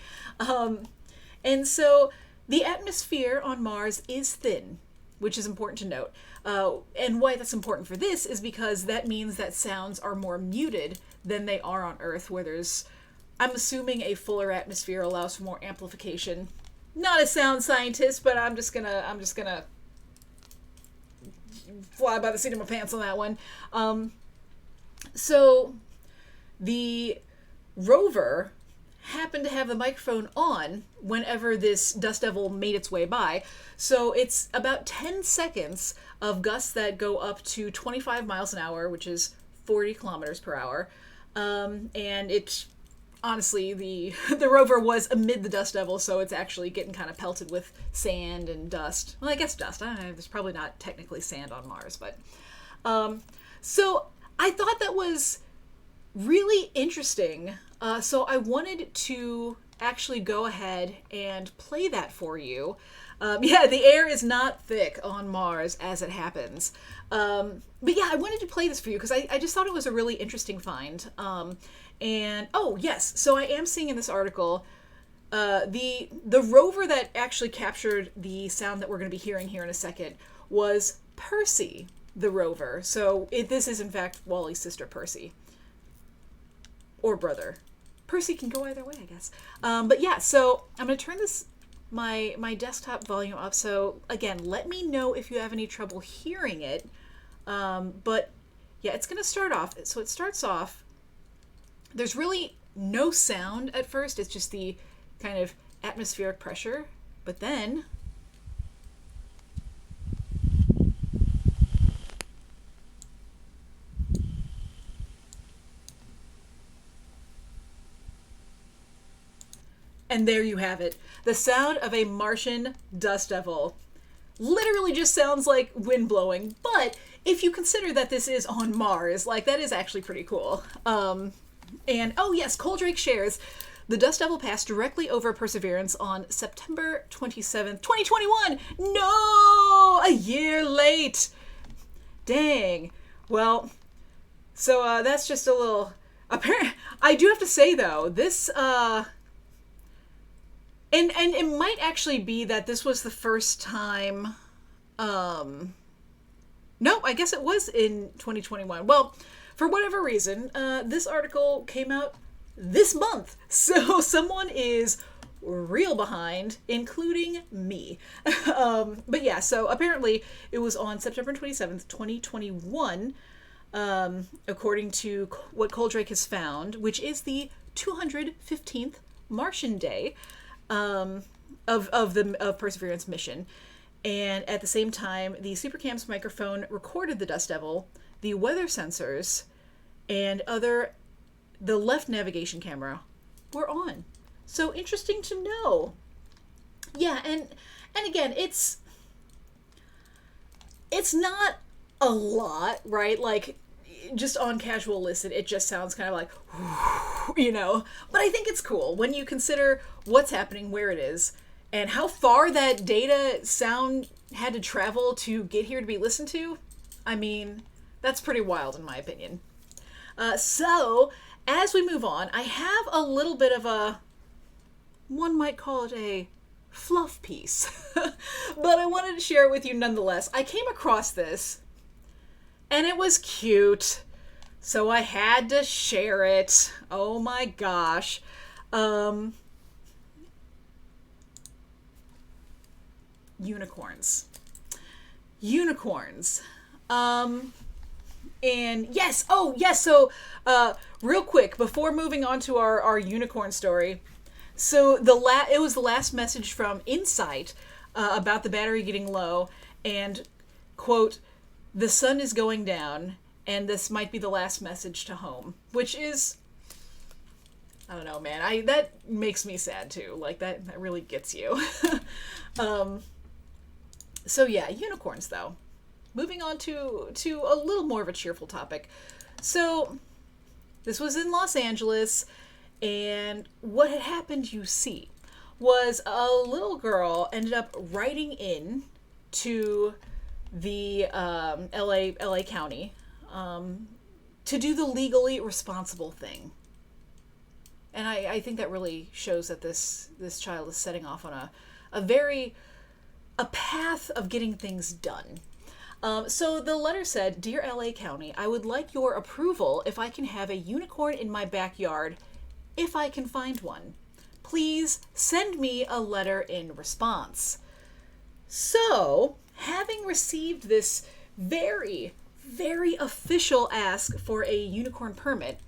And so the atmosphere on Mars is thin, which is important to note. And why that's important for this is because that means that sounds are more muted than they are on Earth, where there's, I'm assuming, a fuller atmosphere allows for more amplification. Not a sound scientist, but I'm just gonna fly by the seat of my pants on that one. So the rover happened to have the microphone on whenever this dust devil made its way by. So it's about 10 seconds of gusts that go up to 25 miles an hour, which is 40 kilometers per hour. And it's honestly, the rover was amid the dust devil, so it's actually getting kind of pelted with sand and dust. Well, I guess dust. I don't know, there's probably not technically sand on Mars, but so I thought that was really interesting. So I wanted to actually go ahead and play that for you. Yeah, the air is not thick on Mars, as it happens. But yeah, I wanted to play this for you because I just thought it was a really interesting find. And oh yes, so I am seeing in this article the rover that actually captured the sound that we're going to be hearing here in a second was Percy the rover. So this is in fact Wally's sister Percy, or brother. Percy can go either way, I guess. But yeah, so I'm going to turn this my desktop volume up. So again, let me know if you have any trouble hearing it. But yeah, it's going to start off. So it starts off. There's really no sound at first. It's just the kind of atmospheric pressure. But then and there you have it. The sound of a Martian dust devil. Literally just sounds like wind blowing. But if you consider that this is on Mars, like, that is actually pretty cool. And oh yes, Coldrake shares, the dust devil passed directly over Perseverance on September 27th, 2021. No! A year late! Dang. Well, so that's just a little... I do have to say, though, this... And it might actually be that this was the first time... No, I guess it was in 2021. Well, for whatever reason, this article came out this month. So someone is real behind, including me. But yeah, so apparently it was on September 27th, 2021, according to what Coldrake has found, which is the 215th Martian day of Perseverance mission. And at the same time, the Supercam's microphone recorded the dust devil, the weather sensors, and the left navigation camera were on. So interesting to know. Yeah, and again, it's not a lot, right? Like, just on casual listen, it just sounds kind of like, you know. But I think it's cool when you consider what's happening, where it is, and how far that data sound had to travel to get here to be listened to. I mean, that's pretty wild in my opinion. So, as we move on, I have a little bit of a, one might call it a fluff piece, but I wanted to share it with you nonetheless. I came across this, and it was cute, so I had to share it. Oh my gosh. Unicorns. And yes, so real quick, before moving on to our unicorn story, so it was the last message from Insight about the battery getting low, and quote, "The sun is going down, and this might be the last message to home," which is, I don't know, man. That makes me sad too. Like that really gets you. So yeah, unicorns though. Moving on to a little more of a cheerful topic. So this was in Los Angeles, and what had happened, you see, was a little girl ended up writing in to the LA County to do the legally responsible thing. And I think that really shows that this child is setting off on a path of getting things done. So the letter said, "Dear LA County, I would like your approval if I can have a unicorn in my backyard, if I can find one. Please send me a letter in response." So, having received this very, very official ask for a unicorn permit,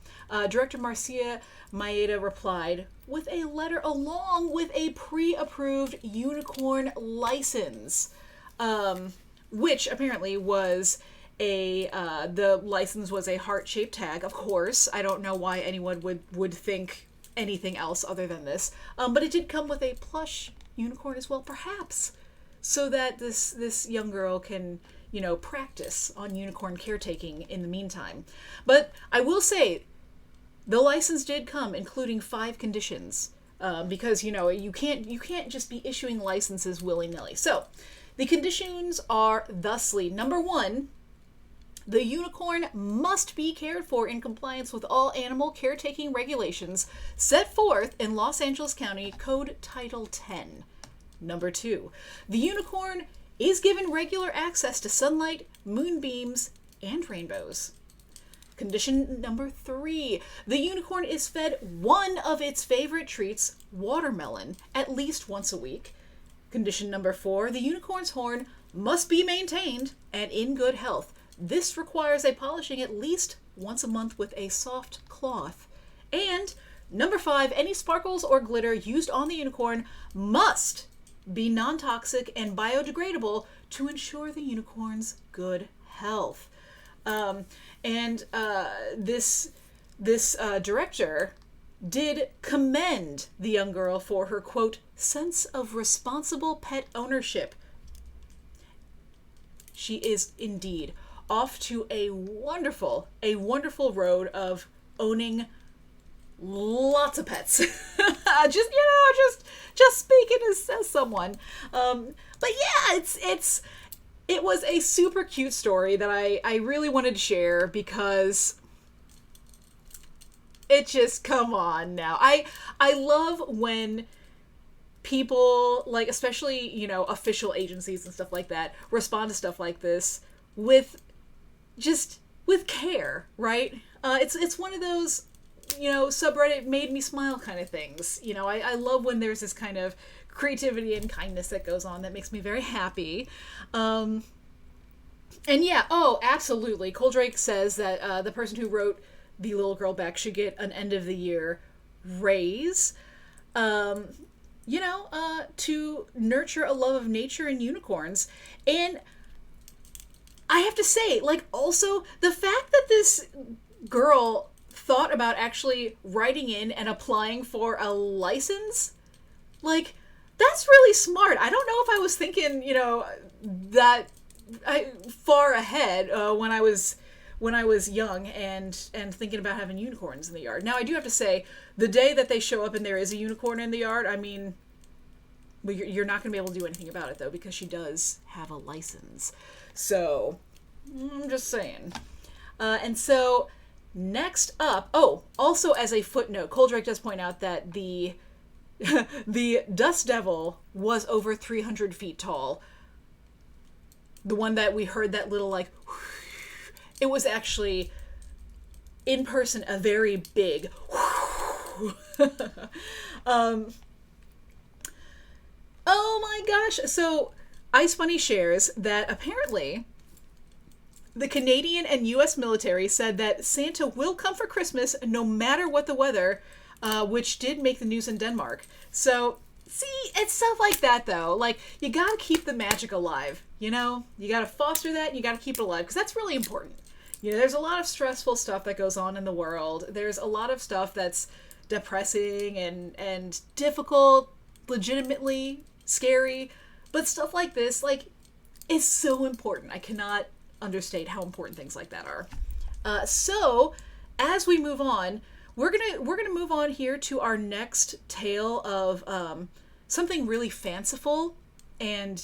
Director Marcia Maeda replied with a letter along with a pre-approved unicorn license, which apparently was the license was a heart-shaped tag. Of course, I don't know why anyone would think anything else other than this, but it did come with a plush unicorn as well, perhaps, so that this young girl can, you know, practice on unicorn caretaking in the meantime. But I will say, the license did come including 5 conditions, because, you know, you can't just be issuing licenses willy-nilly. So, the conditions are thusly: number 1, the unicorn must be cared for in compliance with all animal caretaking regulations set forth in Los Angeles County Code Title 10. Number 2, the unicorn is given regular access to sunlight, moonbeams, and rainbows. Condition number 3, the unicorn is fed one of its favorite treats, watermelon, at least once a week. Condition number 4, the unicorn's horn must be maintained and in good health. This requires a polishing at least once a month with a soft cloth. And number 5, any sparkles or glitter used on the unicorn must be non-toxic and biodegradable to ensure the unicorn's good health. This director did commend the young girl for her, quote, sense of responsible pet ownership. She is indeed off to a wonderful road of owning lots of pets. just speaking as someone. But yeah, it was a super cute story that I really wanted to share because it just, come on now. I love when people, like, especially, you know, official agencies and stuff like that, respond to stuff like this with care, right? It's one of those, you know, subreddit made me smile kind of things. You know, I love when there's this kind of creativity and kindness that goes on that makes me very happy. And yeah, absolutely. Coldrake says that the person who wrote the little girl back should get an end of the year raise, to nurture a love of nature and unicorns. And I have to say, like, also the fact that this girl thought about actually writing in and applying for a license, like, that's really smart. I don't know if I was thinking, you know, that far ahead when I was when I was young and thinking about having unicorns in the yard. Now, I do have to say, the day that they show up and there is a unicorn in the yard, I mean, well, you're not going to be able to do anything about it, though, because she does have a license. So, I'm just saying. And so, next up, also as a footnote, Coldrake does point out that the Dust Devil was over 300 feet tall. The one that we heard that little, like, it was actually, in person, a very big oh my gosh. So, Ice Bunny shares that apparently the Canadian and U.S. military said that Santa will come for Christmas no matter what the weather, which did make the news in Denmark. So, see, it's stuff like that, though. Like, you gotta keep the magic alive, you know? You gotta foster that, and you gotta keep it alive, because that's really important. You know, there's a lot of stressful stuff that goes on in the world. There's a lot of stuff that's depressing and difficult, legitimately scary. But stuff like this, like, is so important. I cannot understate how important things like that are. So, as we move on, we're gonna move on here to our next tale of something really fanciful and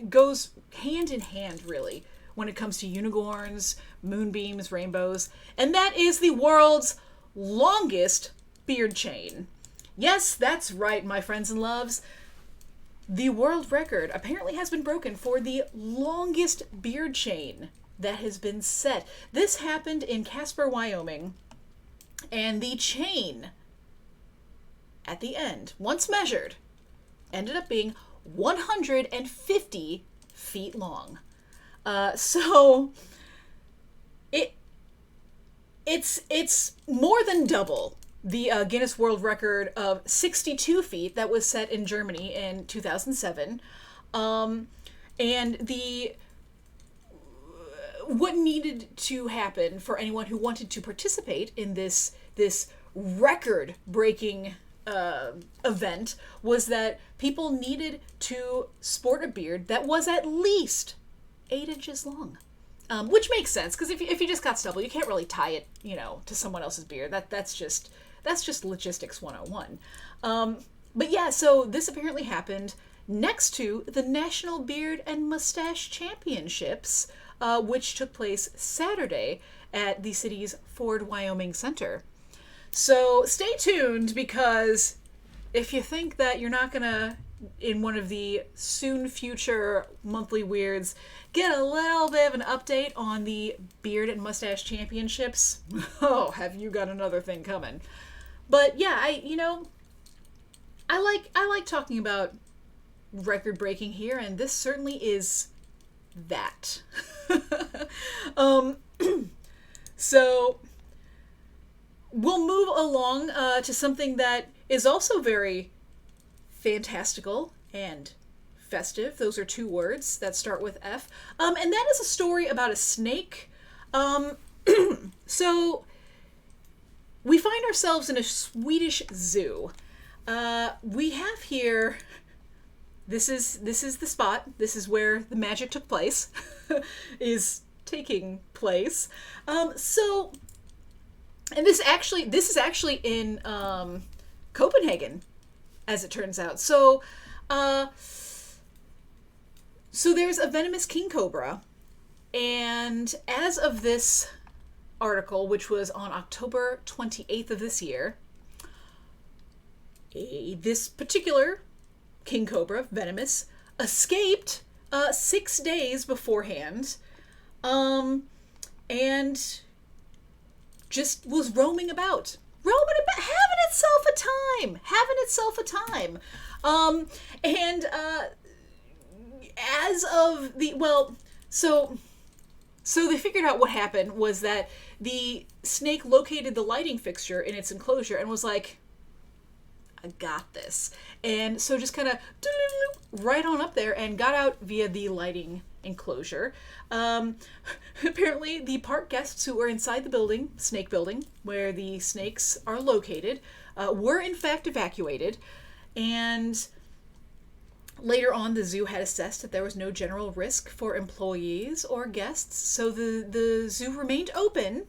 goes hand in hand, really, when it comes to unicorns, moonbeams, rainbows, and that is the world's longest beard chain. Yes, that's right, my friends and loves. The world record apparently has been broken for the longest beard chain that has been set. This happened in Casper, Wyoming, and the chain at the end, once measured, ended up being 150 feet long. So it's more than double the Guinness World Record of 62 feet that was set in Germany in 2007. And what needed to happen for anyone who wanted to participate in this record-breaking event was that people needed to sport a beard that was at least 8 inches long. Which makes sense, because if you just got stubble, you can't really tie it, you know, to someone else's beard. That's just logistics 101. But yeah, so this apparently happened next to the National Beard and Mustache Championships, which took place Saturday at the city's Ford, Wyoming Center. So stay tuned, because if you think that you're not gonna, in one of the soon future monthly weirds, get a little bit of an update on the Beard and Mustache Championships, oh, have you got another thing coming. But yeah, I like talking about record breaking here, and this certainly is that. So we'll move along to something that is also very fantastical and festive. Those are 2 words that start with F. And that is a story about a snake. So we find ourselves in a Swedish zoo. We have here, this is the spot. This is where the magic took place, is taking place. So, and this is actually in Copenhagen, as it turns out. So, so there's a venomous king cobra, and as of this article, which was on October 28th of this year, this particular king cobra, venomous, escaped 6 days beforehand, and just was roaming about, having itself a time. And as of the, so they figured out what happened was that the snake located the lighting fixture in its enclosure and was like, I got this. And so just kind of right on up there and got out via the lighting enclosure. Apparently the park guests who were inside the building, snake building, where the snakes are located, were in fact evacuated. And Later on, the zoo had assessed that there was no general risk for employees or guests, so the zoo remained open.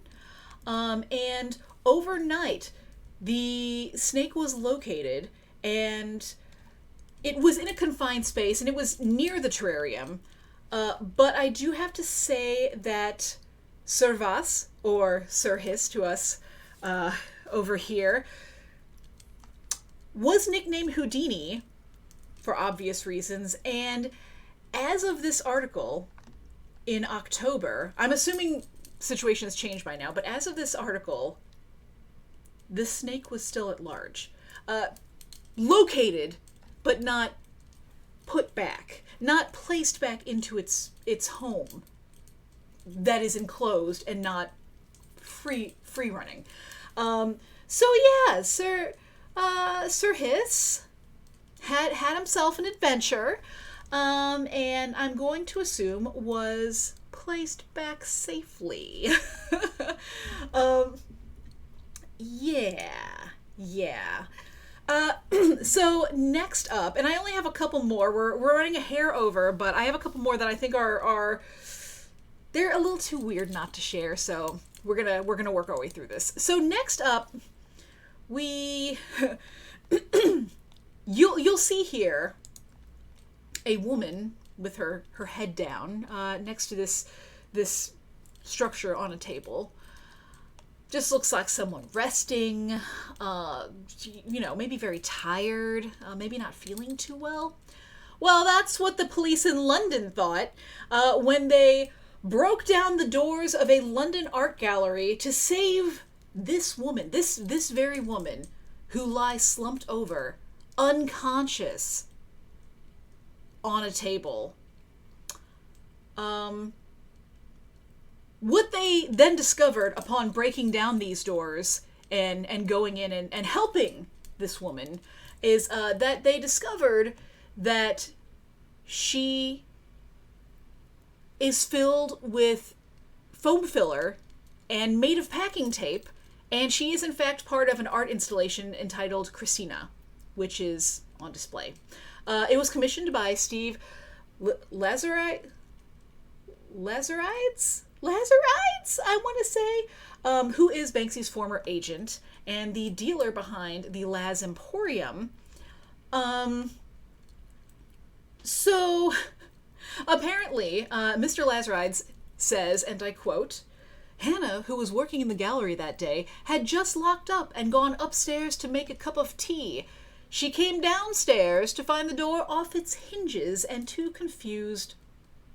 And overnight, the snake was located, and it was in a confined space, and it was near the terrarium. But I do have to say that Sir Vas, or Sir Hiss to us over here, was nicknamed Houdini for obvious reasons, and as of this article in October, I'm assuming situation has changed by now, but as of this article, the snake was still at large. Located, but not put back, not placed back into its home that is enclosed and not free running. So yeah, Sir Hiss had himself an adventure, and I'm going to assume was placed back safely. Yeah. So next up, and I only have a couple more. We're running a hair over, but I have a couple more that I think are they're a little too weird not to share. So we're gonna work our way through this. So next up, we you'll see here a woman with her head down next to this structure on a table. Just looks like someone resting, maybe very tired, maybe not feeling too well. Well, that's what the police in London thought when they broke down the doors of a London art gallery to save this woman, this very woman, who lies slumped over, unconscious, on a table. What they then discovered upon breaking down these doors and going in and helping this woman is that they discovered that she is filled with foam filler and made of packing tape, and she is in fact part of an art installation entitled Christina, which is on display. It was commissioned by Steve Lazarides, I want to say, who is Banksy's former agent and the dealer behind the Laz Emporium. So, apparently, Mr. Lazarides says, and I quote, "Hannah, who was working in the gallery that day, had just locked up and gone upstairs to make a cup of tea. She came downstairs to find the door off its hinges and two confused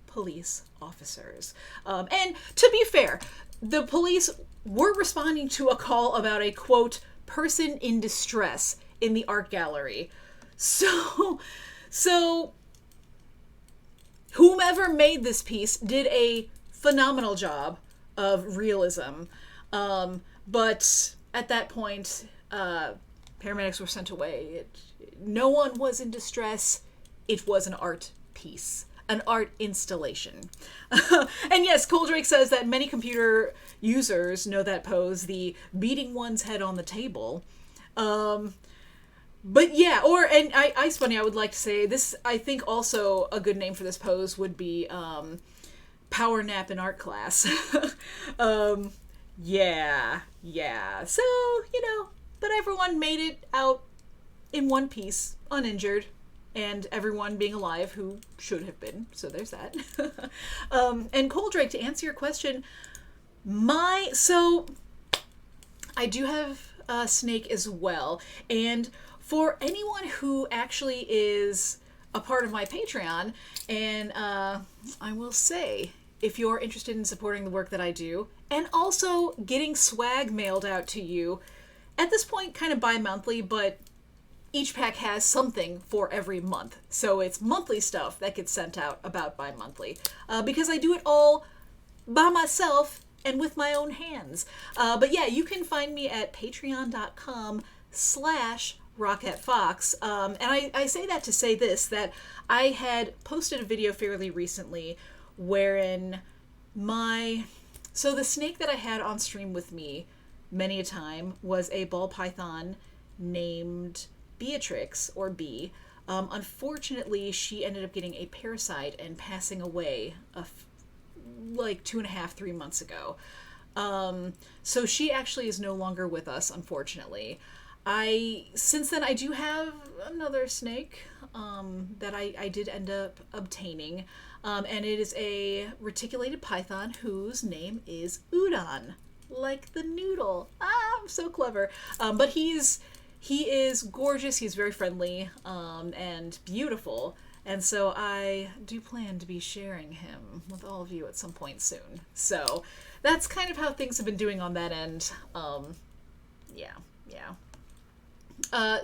police officers." And to be fair, the police were responding to a call about a, quote, person in distress in the art gallery. So whomever made this piece did a phenomenal job of realism. But at that point, paramedics were sent away. No one was in distress. It was an art piece. An art installation. And yes, Coldrake says that many computer users know that pose, the beating one's head on the table. But yeah, Ice Bunny, I would like to say, this, I think also a good name for this pose would be power nap in art class. Yeah. So, but everyone made it out in one piece, uninjured. And everyone being alive who should have been. So there's that. And Coldrake, to answer your question, so I do have a snake as well. And for anyone who actually is a part of my Patreon, and I will say, if you're interested in supporting the work that I do, and also getting swag mailed out to you, at this point kind of bi-monthly, but each pack has something for every month. So it's monthly stuff that gets sent out about bi-monthly. Because I do it all by myself and with my own hands. But yeah, you can find me at patreon.com/Rockette Fox. And I say that to say this, that I had posted a video fairly recently wherein so the snake that I had on stream with me many a time was a ball python named Beatrix, or B, Unfortunately, she ended up getting a parasite and passing away like 2.5, 3 months ago. So she actually is no longer with us, unfortunately. Since then, I do have another snake that I did end up obtaining. And it is a reticulated python whose name is Udon, like the noodle. I'm so clever. But he is gorgeous. He's very friendly and beautiful. And so I do plan to be sharing him with all of you at some point soon. So that's kind of how things have been doing on that end. Yeah.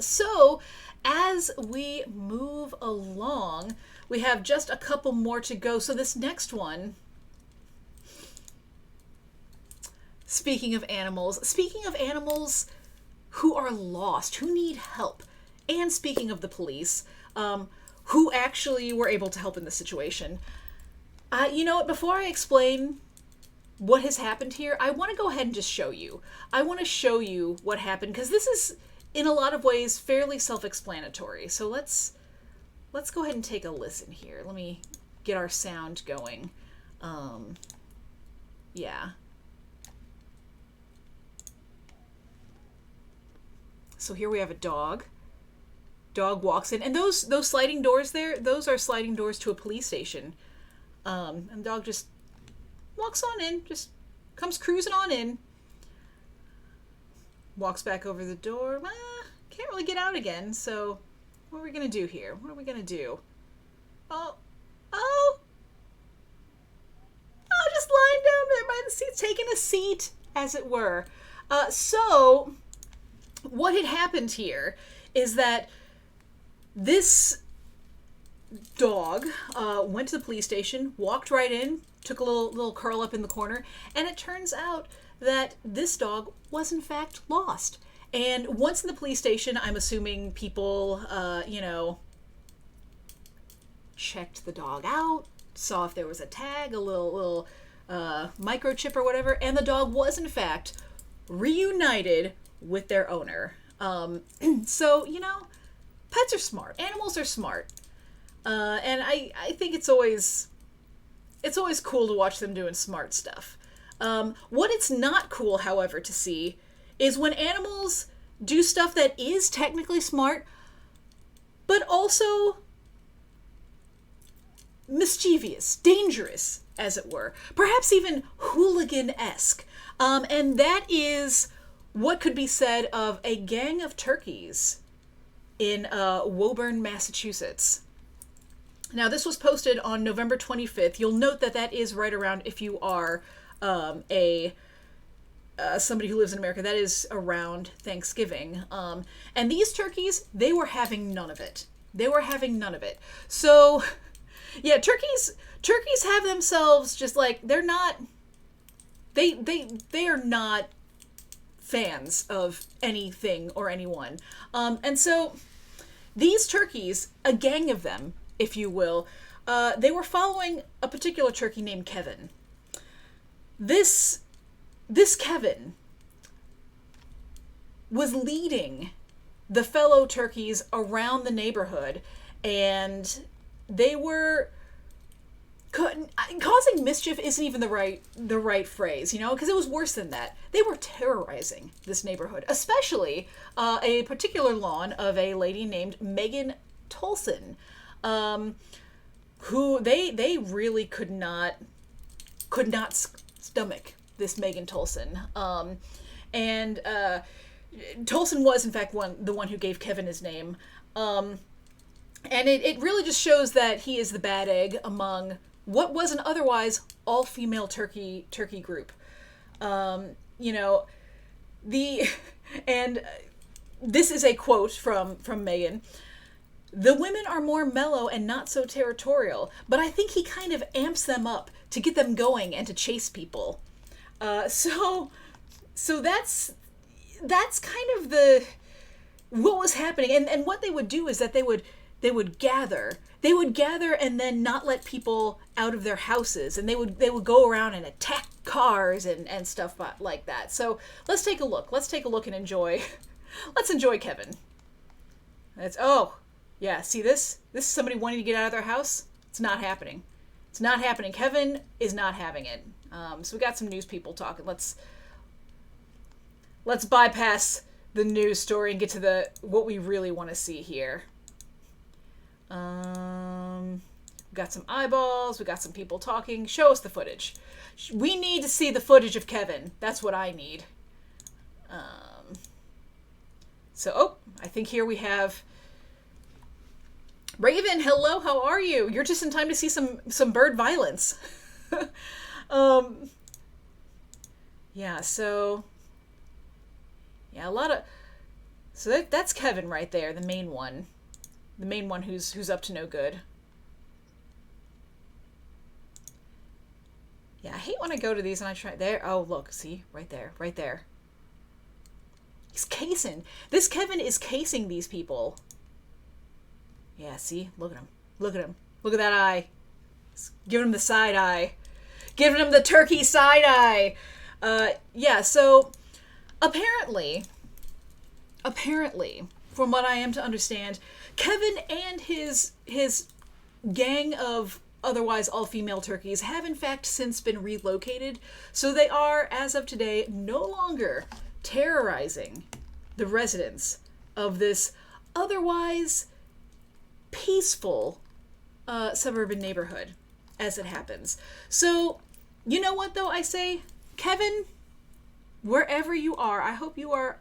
So as we move along, we have just a couple more to go. So this next one, speaking of animals who are lost, who need help, and speaking of the police, who actually were able to help in this situation. You know what, before I explain what has happened here, I want to go ahead and just show you. I want to show you what happened, because this is, in a lot of ways, fairly self-explanatory. So let's go ahead and take a listen here. Let me get our sound going. Yeah. So here we have a dog. Dog walks in, and those sliding doors there, those are sliding doors to a police station. And the dog just walks on in, just comes cruising on in. Walks back over the door. Can't really get out again, so what are we going to do here? What are we going to do? Oh, just lying down there by the seat, taking a seat, as it were. So what had happened here is that this dog went to the police station, walked right in, took a little curl up in the corner, and it turns out that this dog was in fact lost. And once in the police station, I'm assuming people, checked the dog out, saw if there was a tag, a little microchip or whatever, and the dog was in fact reunited with their owner. So, pets are smart. Animals are smart. And I think it's always cool to watch them doing smart stuff. What it's not cool, however, to see is when animals do stuff that is technically smart, but also mischievous, dangerous, as it were. Perhaps even hooligan-esque. And that is what could be said of a gang of turkeys in Woburn, Massachusetts. Now, this was posted on November 25th. You'll note that is right around, if you are somebody who lives in America, that is around Thanksgiving. And these turkeys, they were having none of it. So, yeah, turkeys have themselves just like, they are not fans of anything or anyone. And so these turkeys, a gang of them, if you will, they were following a particular turkey named Kevin. This Kevin was leading the fellow turkeys around the neighborhood, and they were causing mischief isn't even the right phrase, because it was worse than that. They were terrorizing this neighborhood, especially a particular lawn of a lady named Megan Tolson, who they really could not stomach this Megan Tolson. And Tolson was in fact the one who gave Kevin his name. And it really just shows that he is the bad egg among what was an otherwise all-female turkey group. And this is a quote from Megan. "The women are more mellow and not so territorial, but I think he kind of amps them up to get them going and to chase people." So that's kind of what was happening. And what they would do is that they would gather and then not let people out of their houses, and they would go around and attack cars and stuff like that. So let's take a look and enjoy. Let's enjoy Kevin. Yeah, see this? This is somebody wanting to get out of their house. It's not happening. It's not happening. Kevin is not having it. So we got some news people talking. Let's bypass the news story and get to the what we really want to see here. We got some eyeballs. We got some people talking. Show us the footage. We need to see the footage of Kevin. That's what I need. I think here we have Raven. Hello, how are you? You're just in time to see some bird violence. Yeah, so yeah, a lot of that's Kevin right there, the main one who's up to no good. Yeah, I hate when I go to these and I try there. Oh, look, see, right there. He's casing. This Kevin is casing these people. Yeah, see, look at him. Look at that eye. He's giving him the side eye. Giving him the turkey side eye. Yeah, so apparently, from what I am to understand, Kevin and his gang of otherwise all-female turkeys have in fact since been relocated, so they are, as of today, no longer terrorizing the residents of this otherwise peaceful suburban neighborhood, as it happens. So, you know what though, I say, Kevin, wherever you are, I hope you are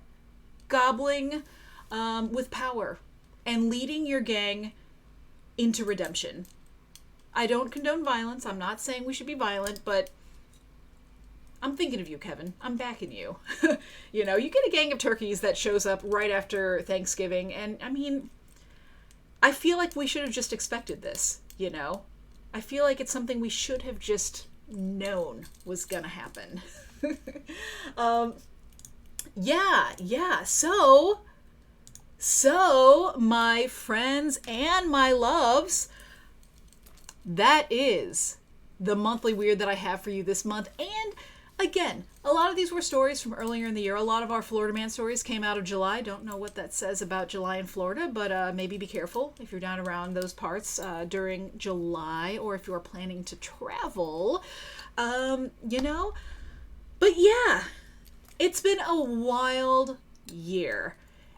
gobbling with power and leading your gang into redemption. I don't condone violence. I'm not saying we should be violent, but I'm thinking of you, Kevin. I'm backing you. You know, you get a gang of turkeys that shows up right after Thanksgiving, and I mean, I feel like we should have just expected this, you know? I feel like it's something we should have just known was gonna happen. Yeah. So, my friends and my loves, that is the monthly weird that I have for you this month. And again, a lot of these were stories from earlier in the year. A lot of our Florida Man stories came out of July. Don't know what that says about July in Florida, but maybe be careful if you're down around those parts during July, or if you're planning to travel, you know. But yeah, it's been a wild year.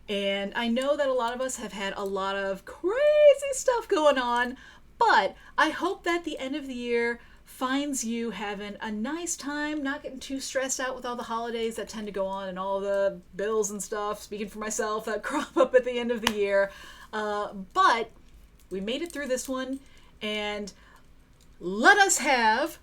And I know that a lot of us have had a lot of crazy stuff going on, but I hope that the end of the year finds you having a nice time, not getting too stressed out with all the holidays that tend to go on and all the bills and stuff, speaking for myself, that crop up at the end of the year. But we made it through this one, and let us have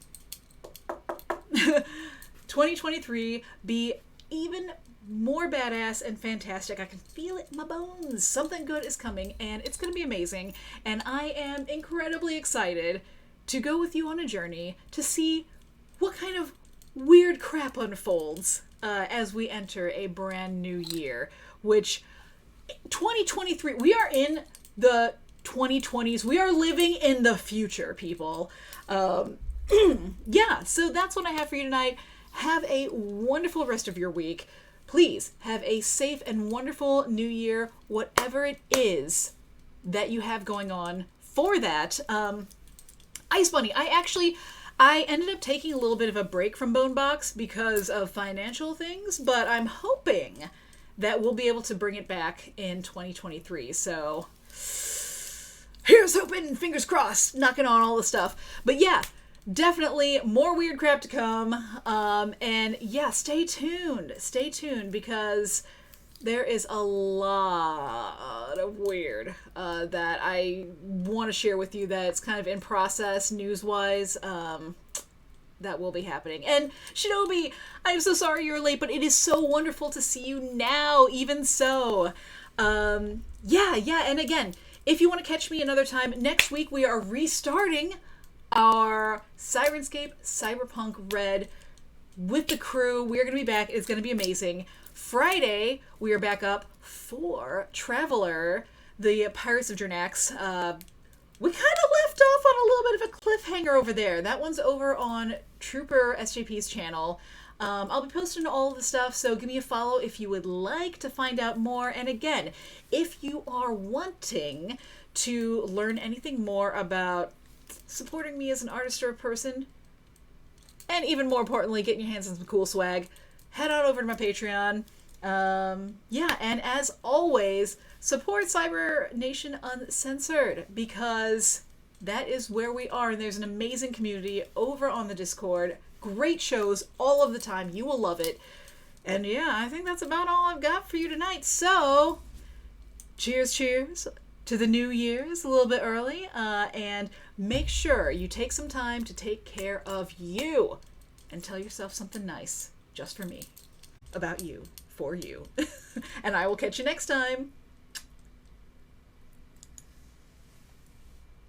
2023 be even more badass and fantastic. I can feel it in my bones. Something good is coming, and it's going to be amazing. And I am incredibly excited to go with you on a journey to see what kind of weird crap unfolds as we enter a brand new year, which 2023, we are in the 2020s. We are living in the future, people. Yeah, so that's what I have for you tonight. Have a wonderful rest of your week. Please have a safe and wonderful new year, whatever it is that you have going on for that. Ice Bunny, I ended up taking a little bit of a break from Bonebox because of financial things, but I'm hoping that we'll be able to bring it back in 2023. So here's hoping, fingers crossed, knocking on all the stuff. But yeah, definitely more weird crap to come. And yeah, stay tuned because there is a lot of weird that I want to share with you that's kind of in process news-wise that will be happening. And Shinobi, I'm so sorry you're late, but it is so wonderful to see you now, even so. Yeah, and again, if you want to catch me another time, next week we are restarting our Sirenscape Cyberpunk Red with the crew. We're going to be back. It's going to be amazing. Friday, we are back up for Traveler, the Pirates of Jernax. We kind of left off on a little bit of a cliffhanger over there. That one's over on Trooper SJP's channel. I'll be posting all of the stuff, so give me a follow if you would like to find out more. And again, if you are wanting to learn anything more about supporting me as an artist or a person, and even more importantly, getting your hands on some cool swag, head on over to my Patreon. Yeah, and as always, support Cybernation Uncensored, because that is where we are, and there's an amazing community over on the Discord. Great shows all of the time. You will love it. And yeah, I think that's about all I've got for you tonight. So, cheers to the new year's a little bit early, and make sure you take some time to take care of you and tell yourself something nice just for me, about you, for you. And I will catch you next time.